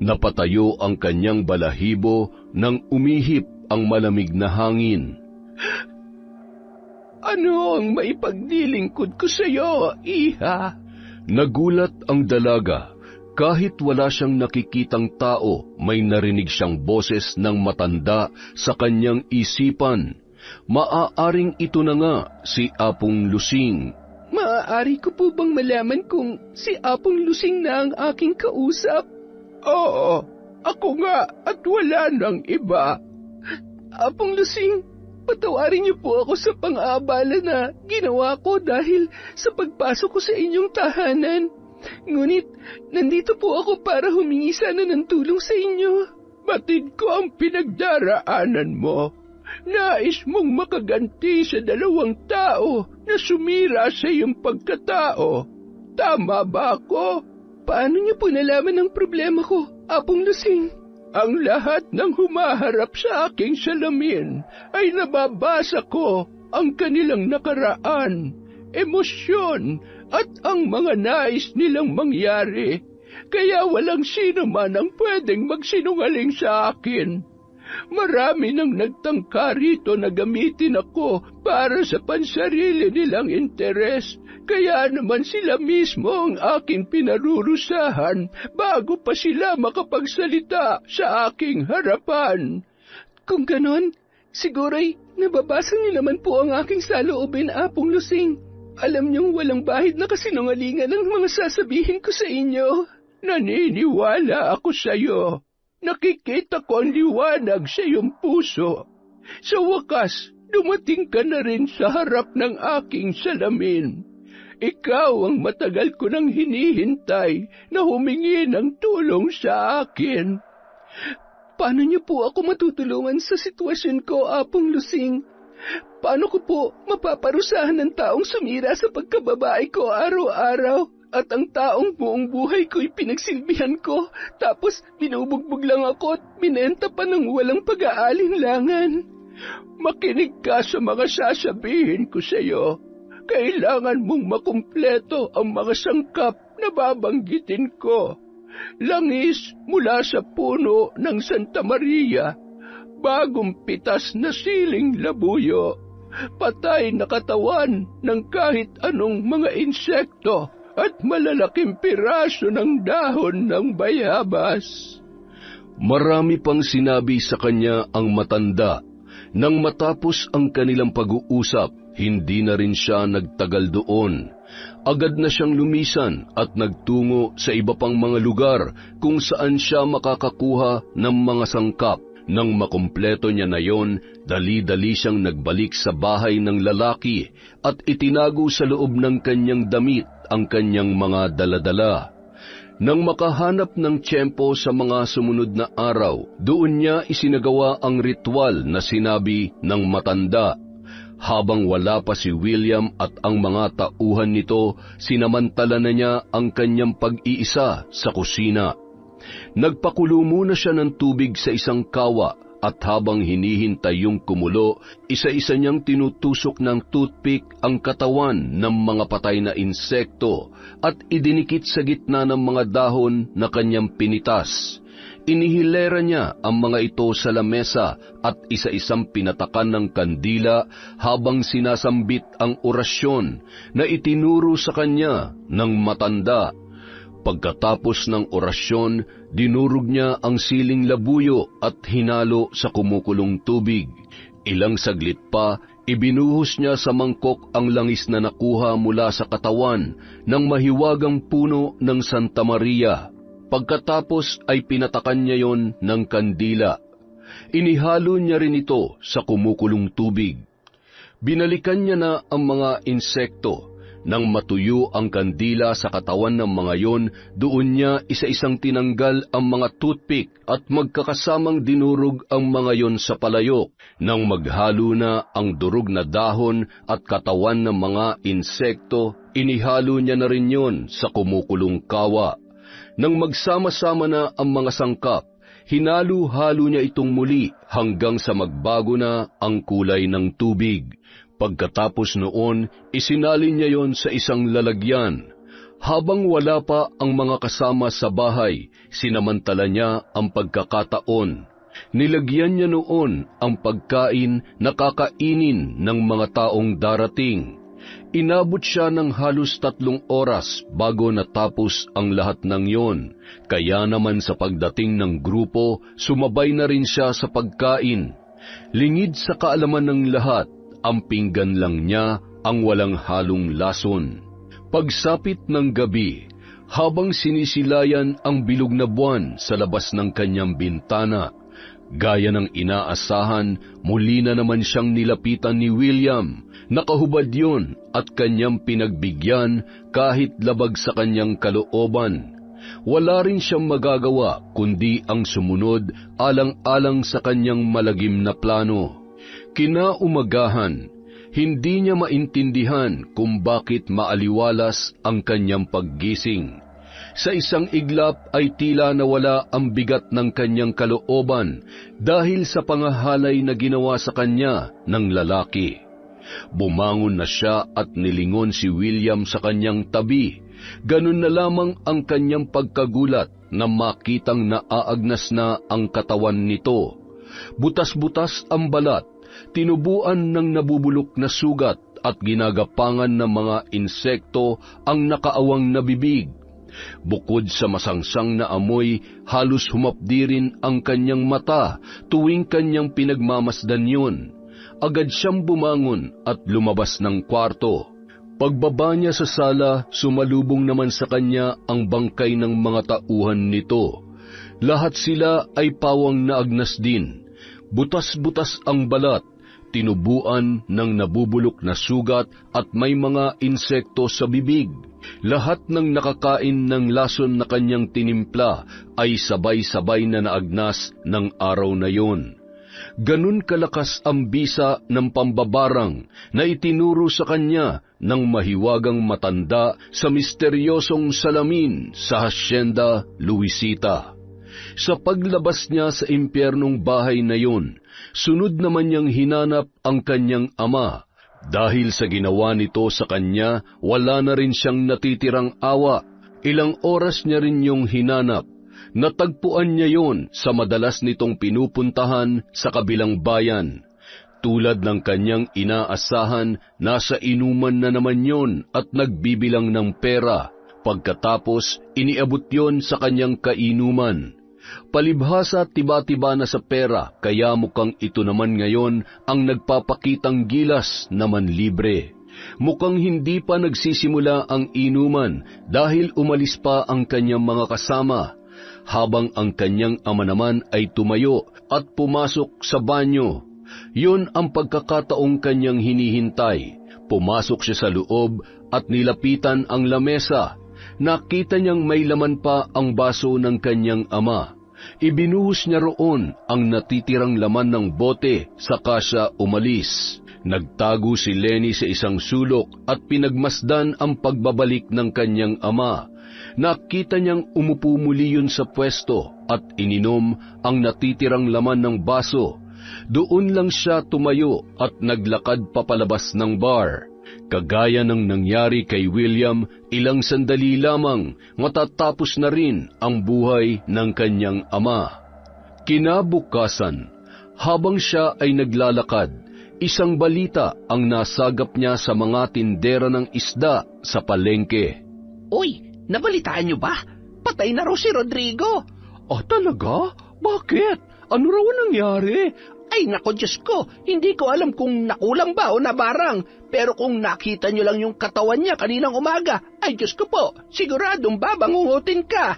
Napatayo ang kanyang balahibo nang umihip ang malamig na hangin. Ano ang maipagdilingkod ko sa iyo, Iha? Nagulat ang dalaga. Kahit wala siyang nakikitang tao, may narinig siyang boses ng matanda sa kanyang isipan. Maaaring ito na nga si Apong Lusing. Maaari ko po bang malaman kung si Apong Lusing na ang aking kausap? Oo, ako nga at wala nang iba. Apong Lusing, patawarin niyo po ako sa pang-aabala na ginawa ko dahil sa pagpasok ko sa inyong tahanan. Ngunit, nandito po ako para humingi sana ng tulong sa inyo. Batid ko ang pinagdaraanan mo. Nais mong makaganti sa 2 tao na sumira sa iyong pagkatao. Tama ba ako? Paano niyo po nalaman ang problema ko, Apong Lusing? Ang lahat ng humaharap sa aking salamin ay nababasa ko ang kanilang nakaraan, emosyon at ang mga nais nilang mangyari. Kaya walang sino man ang pwedeng magsinungaling sa akin. Marami nang nagtangka rito na gamitin ako para sa pansarili nilang interes. Kaya naman sila mismo ang aking pinarurusahan bago pa sila makapagsalita sa aking harapan. Kung ganon, siguro'y nababasa niyo naman po ang aking saloobin, Apong Lusing. Alam niyong walang bahid na kasinungalingan ang mga sasabihin ko sa inyo. Naniniwala ako sa iyo. Nakikita ko ang liwanag sa iyong puso. Sa wakas, dumating ka na rin sa harap ng aking salamin. Ikaw ang matagal ko nang hinihintay na humingi ng tulong sa akin. Paano niyo po ako matutulungan sa sitwasyon ko, Apong Lusing? Paano ko po mapaparusahan ng taong sumira sa pagkababae ko araw-araw? At ang taong buong buhay ko'y pinagsilbihan ko, tapos binubugbog lang ako at binenta pa ng walang pag-aalinlangan. Makinig ka sa mga sasabihin ko sa iyo. Kailangan mong makumpleto ang mga sangkap na babanggitin ko. Langis mula sa puno ng Santa Maria, bagong pitas na siling labuyo, patay na katawan ng kahit anong mga insekto, at malalaking piraso ng dahon ng bayabas. Marami pang sinabi sa kanya ang matanda. Nang matapos ang kanilang pag-uusap, hindi na rin siya nagtagal doon. Agad na siyang lumisan at nagtungo sa iba pang mga lugar kung saan siya makakakuha ng mga sangkap. Nang makumpleto niya na yon, dali-dali siyang nagbalik sa bahay ng lalaki at itinago sa loob ng kanyang damit ang kanyang mga daladala. Nang makahanap ng tiyempo sa mga sumunod na araw, doon niya isinagawa ang ritual na sinabi ng matanda. Habang wala pa si William at ang mga tauhan nito, sinamantala na niya ang kanyang pag-iisa sa kusina. Nagpakulo muna siya ng tubig sa isang kawa at habang hinihintay yung kumulo, isa-isa niyang tinutusok ng toothpick ang katawan ng mga patay na insekto at idinikit sa gitna ng mga dahon na kanyang pinitas. Inihilera niya ang mga ito sa lamesa at isa-isang pinatakan ng kandila habang sinasambit ang orasyon na itinuro sa kanya ng matanda. Pagkatapos ng orasyon, dinurog niya ang siling labuyo at hinalo sa kumukulong tubig. Ilang saglit pa, ibinuhos niya sa mangkok ang langis na nakuha mula sa katawan ng mahiwagang puno ng Santa Maria. Pagkatapos ay pinatakan niya yon ng kandila. Inihalo niya rin ito sa kumukulong tubig. Binalikan niya na ang mga insekto. Nang matuyo ang kandila sa katawan ng mga yon, doon niya isa-isang tinanggal ang mga toothpick at magkakasamang dinurog ang mga yon sa palayok. Nang maghalo na ang durog na dahon at katawan ng mga insekto, inihalo niya na rin yon sa kumukulong kawa. Nang magsama-sama na ang mga sangkap, hinalo-halo niya itong muli hanggang sa magbago na ang kulay ng tubig. Pagkatapos noon, isinalin niya yon sa isang lalagyan. Habang wala pa ang mga kasama sa bahay, sinamantala niya ang pagkakataon. Nilagyan niya noon ang pagkain na kakainin ng mga taong darating. Inabot siya ng halos 3 oras bago natapos ang lahat ng yon. Kaya naman sa pagdating ng grupo, sumabay na rin siya sa pagkain. Lingid sa kaalaman ng lahat, ang pinggan lang niya ang walang halong lason. Pagsapit ng gabi, habang sinisilayan ang bilog na buwan sa labas ng kanyang bintana, gaya ng inaasahan, muli na naman siyang nilapitan ni William. Nakahubad yon at kanyang pinagbigyan kahit labag sa kanyang kalooban. Wala rin siyang magagawa kundi ang sumunod alang-alang sa kanyang malagim na plano. Kinaumagahan, hindi niya maintindihan kung bakit maaliwalas ang kanyang paggising. Sa isang iglap ay tila nawala ang bigat ng kanyang kalooban dahil sa pangahalay na ginawa sa kanya ng lalaki. Bumangon na siya at nilingon si William sa kanyang tabi. Ganun na lamang ang kanyang pagkagulat na makitang naaagnas na ang katawan nito. Butas-butas ang balat, tinubuan ng nabubulok na sugat at ginagapangan ng mga insekto ang nakaawang na bibig. Bukod sa masangsang na amoy, halos humapdi rin ang kanyang mata tuwing kanyang pinagmamasdan yun. Agad siyang bumangon at lumabas ng kwarto. Pagbaba niya sa sala, sumalubong naman sa kanya ang bangkay ng mga tauhan nito. Lahat sila ay pawang naagnas din. Butas-butas ang balat, tinubuan ng nabubulok na sugat at may mga insekto sa bibig. Lahat ng nakakain ng lason na kanyang tinimpla ay sabay-sabay na naagnas ng araw na yon. Ganun kalakas ang bisa ng pambabarang na itinuro sa kanya ng mahiwagang matanda sa misteryosong salamin sa Hacienda Luisita. Sa paglabas niya sa impyernong bahay na yun, sunod naman niyang hinanap ang kanyang ama. Dahil sa ginawa nito sa kanya, wala na rin siyang natitirang awa. Ilang oras niya rin yung hinanap. Natagpuan niya yon sa madalas nitong pinupuntahan sa kabilang bayan. Tulad ng kanyang inaasahan, nasa inuman na naman yon at nagbibilang ng pera. Pagkatapos, iniabot yon sa kanyang kainuman. Palibhasa tiba-tiba na sa pera, kaya mukhang ito naman ngayon ang nagpapakitang gilas naman libre. Mukhang hindi pa nagsisimula ang inuman dahil umalis pa ang kanyang mga kasama, habang ang kanyang ama naman ay tumayo at pumasok sa banyo. Yun ang pagkakataong kanyang hinihintay. Pumasok siya sa loob at nilapitan ang lamesa. Nakita niyang may laman pa ang baso ng kanyang ama. Ibinuhos niya roon ang natitirang laman ng bote, saka siya umalis. Nagtago si Lenny sa isang sulok at pinagmasdan ang pagbabalik ng kanyang ama. Nakita niyang umupo muli yun sa pwesto at ininom ang natitirang laman ng baso. Doon lang siya tumayo at naglakad papalabas ng bar. Kagaya ng nangyari kay William, ilang sandali lamang matatapos na rin ang buhay ng kanyang ama. Kinabukasan, habang siya ay naglalakad, isang balita ang nasagap niya sa mga tindera ng isda sa palengke. Uy, nabalitaan niyo ba? Patay na raw si Rodrigo. Talaga? Bakit? Ano raw ang nangyari? Ay nako Diyos ko, hindi ko alam kung nakulang ba o nabarang. Pero kung nakita niyo lang yung katawan niya kaninang umaga, ay Diyos ko po, siguradong babangungutin ka.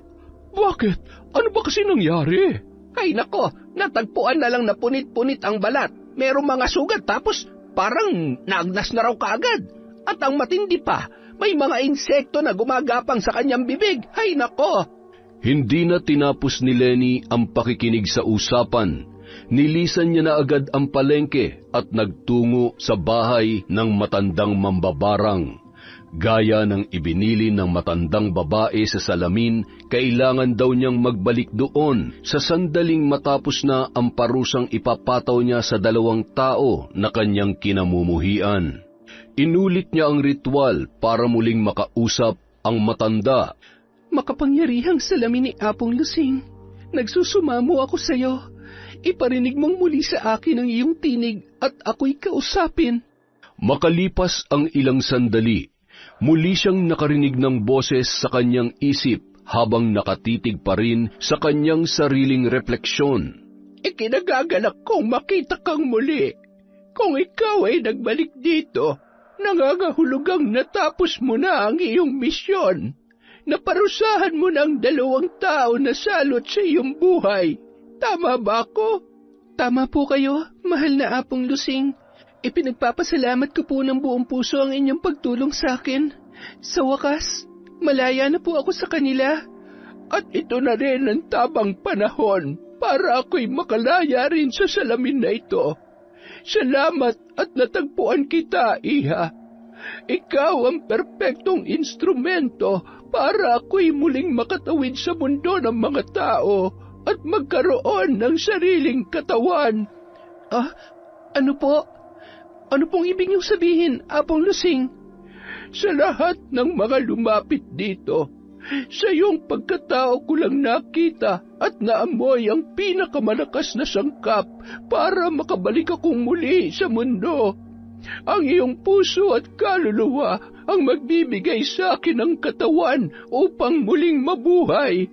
Bakit? Ano ba kasi nangyari? Ay nako, natagpuan na lang na punit-punit ang balat. Merong mga sugat tapos parang naagnas na raw kaagad. At ang matindi pa, may mga insekto na gumagapang sa kanyang bibig. Ay nako! Hindi na tinapos ni Lenny ang pakikinig sa usapan. Nilisan niya na agad ang palengke at nagtungo sa bahay ng matandang mambabarang. Gaya ng ibinili ng matandang babae sa salamin, kailangan daw niyang magbalik doon sa sandaling matapos na ang parusang ipapataw niya sa 2 tao na kanyang kinamumuhian. Inulit niya ang ritual para muling makausap ang matanda. Makapangyarihang salamin ni Apong Lusing, nagsusumamo ako sa iyo. Iparinig mong muli sa akin ang iyong tinig at ako'y kausapin. Makalipas ang ilang sandali, muli siyang nakarinig ng boses sa kanyang isip habang nakatitig pa rin sa kanyang sariling refleksyon. Ikinagagalak kong makita kang muli. Kung ikaw ay nagbalik dito, nangangahulugang natapos mo na ang iyong misyon. Naparusahan mo ng 2 tao na salot sa iyong buhay. Tama ba ako? Tama po kayo, mahal na Apong Lusing. Ipinagpapasalamat ko po ng buong puso ang inyong pagtulong sa akin. Sa wakas, malaya na po ako sa kanila. At ito na rin ang tamang panahon para ako'y makalaya rin sa salamin na ito. Salamat at natagpuan kita, Iha. Ikaw ang perpektong instrumento para ako'y muling makatawid sa mundo ng mga tao at magkaroon ng sariling katawan. Ano po? Ano pong ibig niyong sabihin, Apong Lusing? Sa lahat ng mga lumapit dito, sa iyong pagkatao ko lang nakita at naamoy ang pinakamalakas na sangkap para makabalik akong muli sa mundo. Ang iyong puso at kaluluwa ang magbibigay sa akin ng katawan upang muling mabuhay.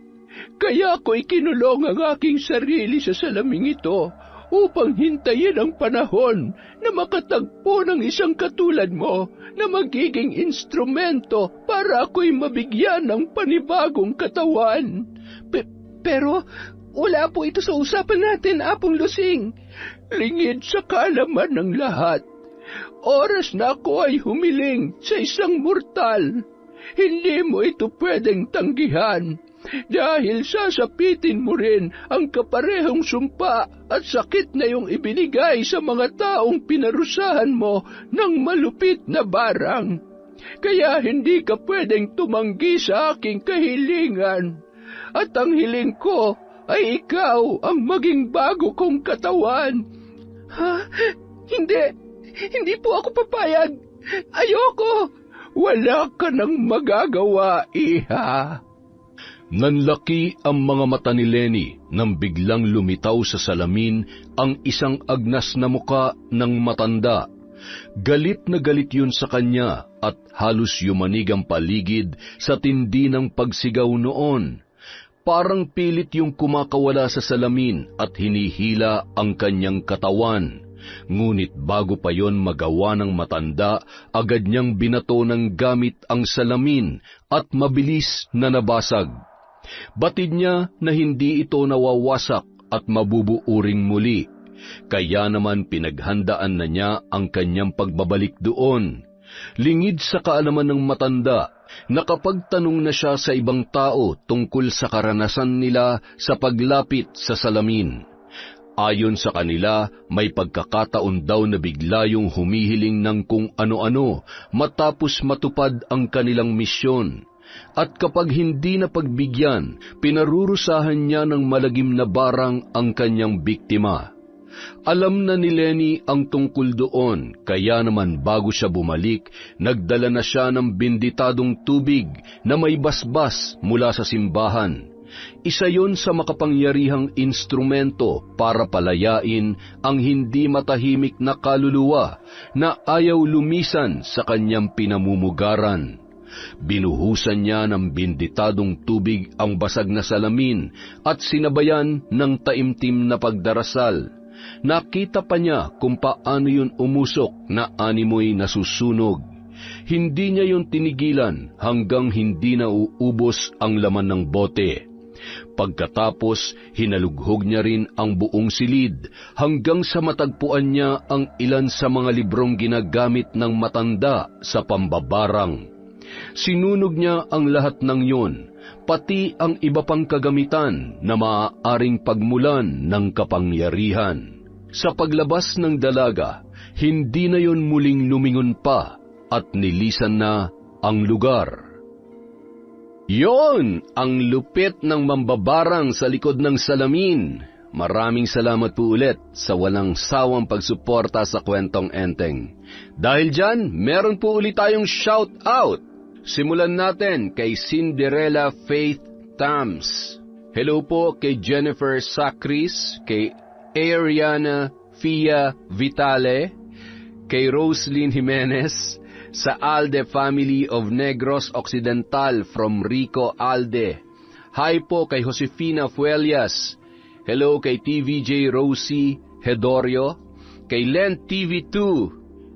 Kaya ako'y kinulong ang aking sarili sa salaming ito upang hintayin ang panahon na makatagpo ng isang katulad mo na magiging instrumento para ako'y mabigyan ng panibagong katawan. Pero wala po ito sa usapan natin, Apong Lusing. Lingid sa kaalaman ng lahat. Oras na ako ay humiling sa isang mortal. Hindi mo ito pwedeng tanggihan. Dahil sasapitin mo rin ang kaparehong sumpa at sakit na iyong ibinigay sa mga taong pinarusahan mo ng malupit na barang. Kaya hindi ka pwedeng tumanggi sa aking kahilingan. At ang hiling ko ay ikaw ang maging bago kong katawan. Ha? Hindi po ako papayag. Ayoko. Wala ka nang magagawa, Iha. Nanlaki ang mga mata ni Lenny nang biglang lumitaw sa salamin ang isang agnas na muka ng matanda. Galit na galit yun sa kanya at halos yumanig ang paligid sa tindi ng pagsigaw noon. Parang pilit yung kumakawala sa salamin at hinihila ang kanyang katawan. Ngunit bago pa yon magawa ng matanda, agad niyang binato ng gamit ang salamin at mabilis na nabasag. Batid niya na hindi ito nawawasak at mabubuuring muli, kaya naman pinaghandaan na niya ang kanyang pagbabalik doon. Lingid sa kaalaman ng matanda, nakapagtanong na siya sa ibang tao tungkol sa karanasan nila sa paglapit sa salamin. Ayon sa kanila, may pagkakataon daw na bigla yung humihiling ng kung ano-ano matapos matupad ang kanilang misyon. At kapag hindi na pagbigyan, pinarurusahan niya ng malagim na barang ang kanyang biktima. Alam na ni Lenny ang tungkol doon, kaya naman bago siya bumalik, nagdala na siya ng binditadong tubig na may basbas mula sa simbahan. Isa yon sa makapangyarihang instrumento para palayain ang hindi matahimik na kaluluwa na ayaw lumisan sa kanyang pinamumugaran. Binuhusan niya ng binditadong tubig ang basag na salamin at sinabayan ng taimtim na pagdarasal. Nakita pa niya kung paano yun umusok na animoy nasusunog. Hindi niya yun tinigilan hanggang hindi na uubos ang laman ng bote. Pagkatapos, hinalughog niya rin ang buong silid hanggang sa matagpuan niya ang ilan sa mga librong ginagamit ng matanda sa pambabarang. Sinunog niya ang lahat ng yun, pati ang iba pang kagamitan na maaaring pagmulan ng kapangyarihan. Sa paglabas ng dalaga, hindi na yun muling lumingon pa at nilisan na ang lugar. Yon ang lupit ng mambabarang sa likod ng salamin. Maraming salamat po ulit sa walang sawang pagsuporta sa Kwentong Enteng. Dahil dyan, meron po ulit tayong shout out. Simulan natin kay Cinderella Faith Tams. Hello po kay Jennifer Sacris, kay Ariana Fia Vitale, kay Roslyn Jimenez, sa Alde Family of Negros Occidental from Rico Alde. Hi po kay Josefina Fuelias. Hello kay TVJ Rosie Hedorio. Kay Len TV2.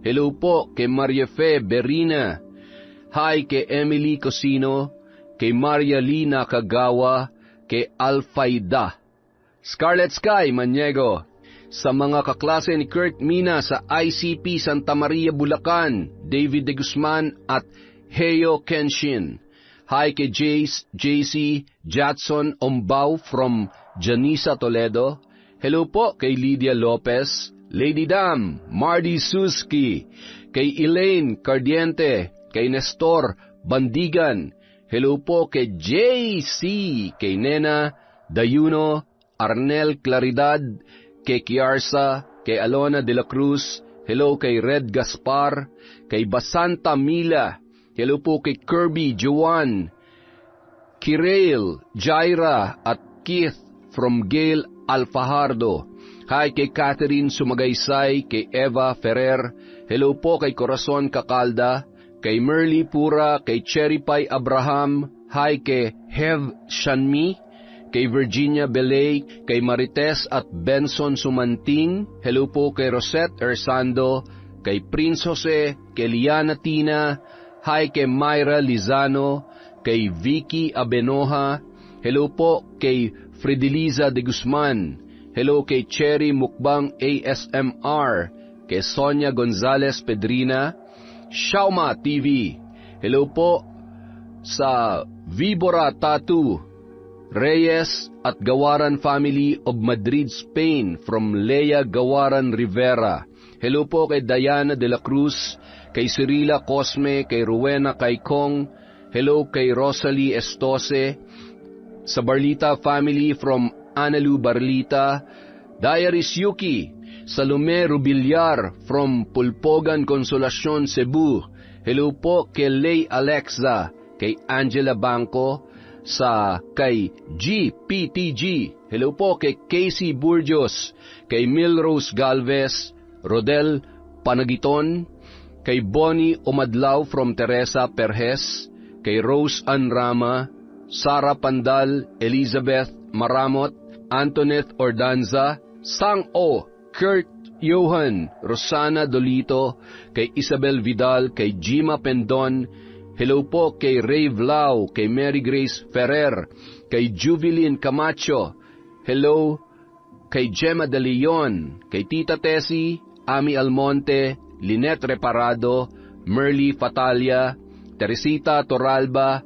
Hello po kay Maria Fe Berina. Hi kay Emily Cosino. Kay Maria Lina Kagawa. Kay Alfaida. Scarlet Sky Maniego. Sa mga kaklase ni Kurt Mina sa ICP Santa Maria, Bulacan, David De Guzman at Heyo Kenshin. Hi kay Jace, JC, Jatson Ombao from Janisa, Toledo. Hello po kay Lydia Lopez, Lady Dam, Mardy Suski, kay Elaine Cardiente, kay Nestor Bandigan. Hello po kay JC, kay Nena Dayuno, Arnel Claridad, kay Kiarsa, kay Alona de la Cruz, hello kay Red Gaspar, kay Basanta Mila, hello po kay Kirby Joan, Kirail, Jaira at Keith from Gail Alfajardo. Hi kay Catherine Sumagaysay, kay Eva Ferrer, hello po kay Corazon Kakalda, kay Merly Pura, kay Cherry Pie Abraham, hi kay Hev Shanmi, kay Virginia Belay, kay Marites at Benson Sumanting, hello po kay Rosette Ersando, kay Prince Jose, kay Liana Tina, hi kay Myra Lizano, kay Vicky Abenoja, hello po kay Frideliza de Guzman, hello kay Cherry Mukbang ASMR, kay Sonia Gonzalez Pedrina, Shauma TV, hello po sa Vibora Tattoo, Reyes at Gawaran Family of Madrid, Spain from Lea Gawaran Rivera. Hello po kay Diana de la Cruz, kay Cirila Cosme, kay Rowena Caicong. Hello kay Rosalie Estose, sa Barlita Family from Analu Barlita. Diaries Yuki, Salome Rubilyar from Pulpogan Consolacion, Cebu. Hello po kay Lay Alexa, kay Angela Banco, sa kay GPTG. Hello po kay Casey Burgos, kay Milrose Galvez, Rodel Panagiton, kay Bonnie Umadlaw from Teresa Perez, kay Rose Ann Rama, Sara Pandal, Elizabeth Maramot, Antoinette Ordanza, Sang O, Kurt Johan, Rosana Dolito, kay Isabel Vidal, kay Jima Pendon. Hello po kay Ray Vlau, kay Mary Grace Ferrer, kay Juvilin Camacho. Hello kay Gemma De Leon, kay Tita Tessie, Ami Almonte, Lynette Reparado, Merly Fatalia, Teresita Toralba,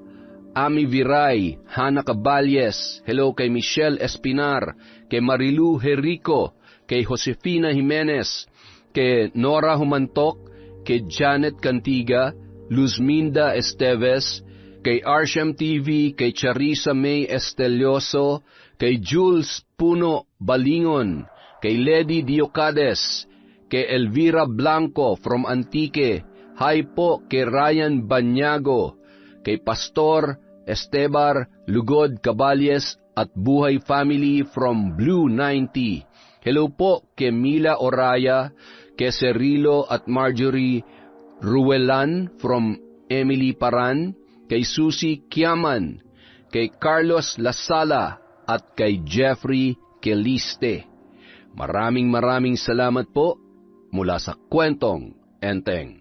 Ami Viray, Hana Caballes. Hello kay Michelle Espinar, kay Marilu Jerico, kay Josefina Jimenez, kay Nora Humantok, kay Janet Cantiga, Luzminda Esteves, kay Arsham TV, kay Charissa May Estelioso, kay Jules Puno Balingon, kay Lady Diocades, kay Elvira Blanco from Antique, hi po kay Ryan Banyago, kay Pastor Estebar Lugod Caballes at Buhay Family from Blue 90. Hello po kay Mila Oraya, kay Cerilo at Marjorie Ruelan from Emily Paran, kay Susie Kiaman, kay Carlos Lasala at kay Jeffrey Keliste. Maraming salamat po mula sa Kwentong Enteng.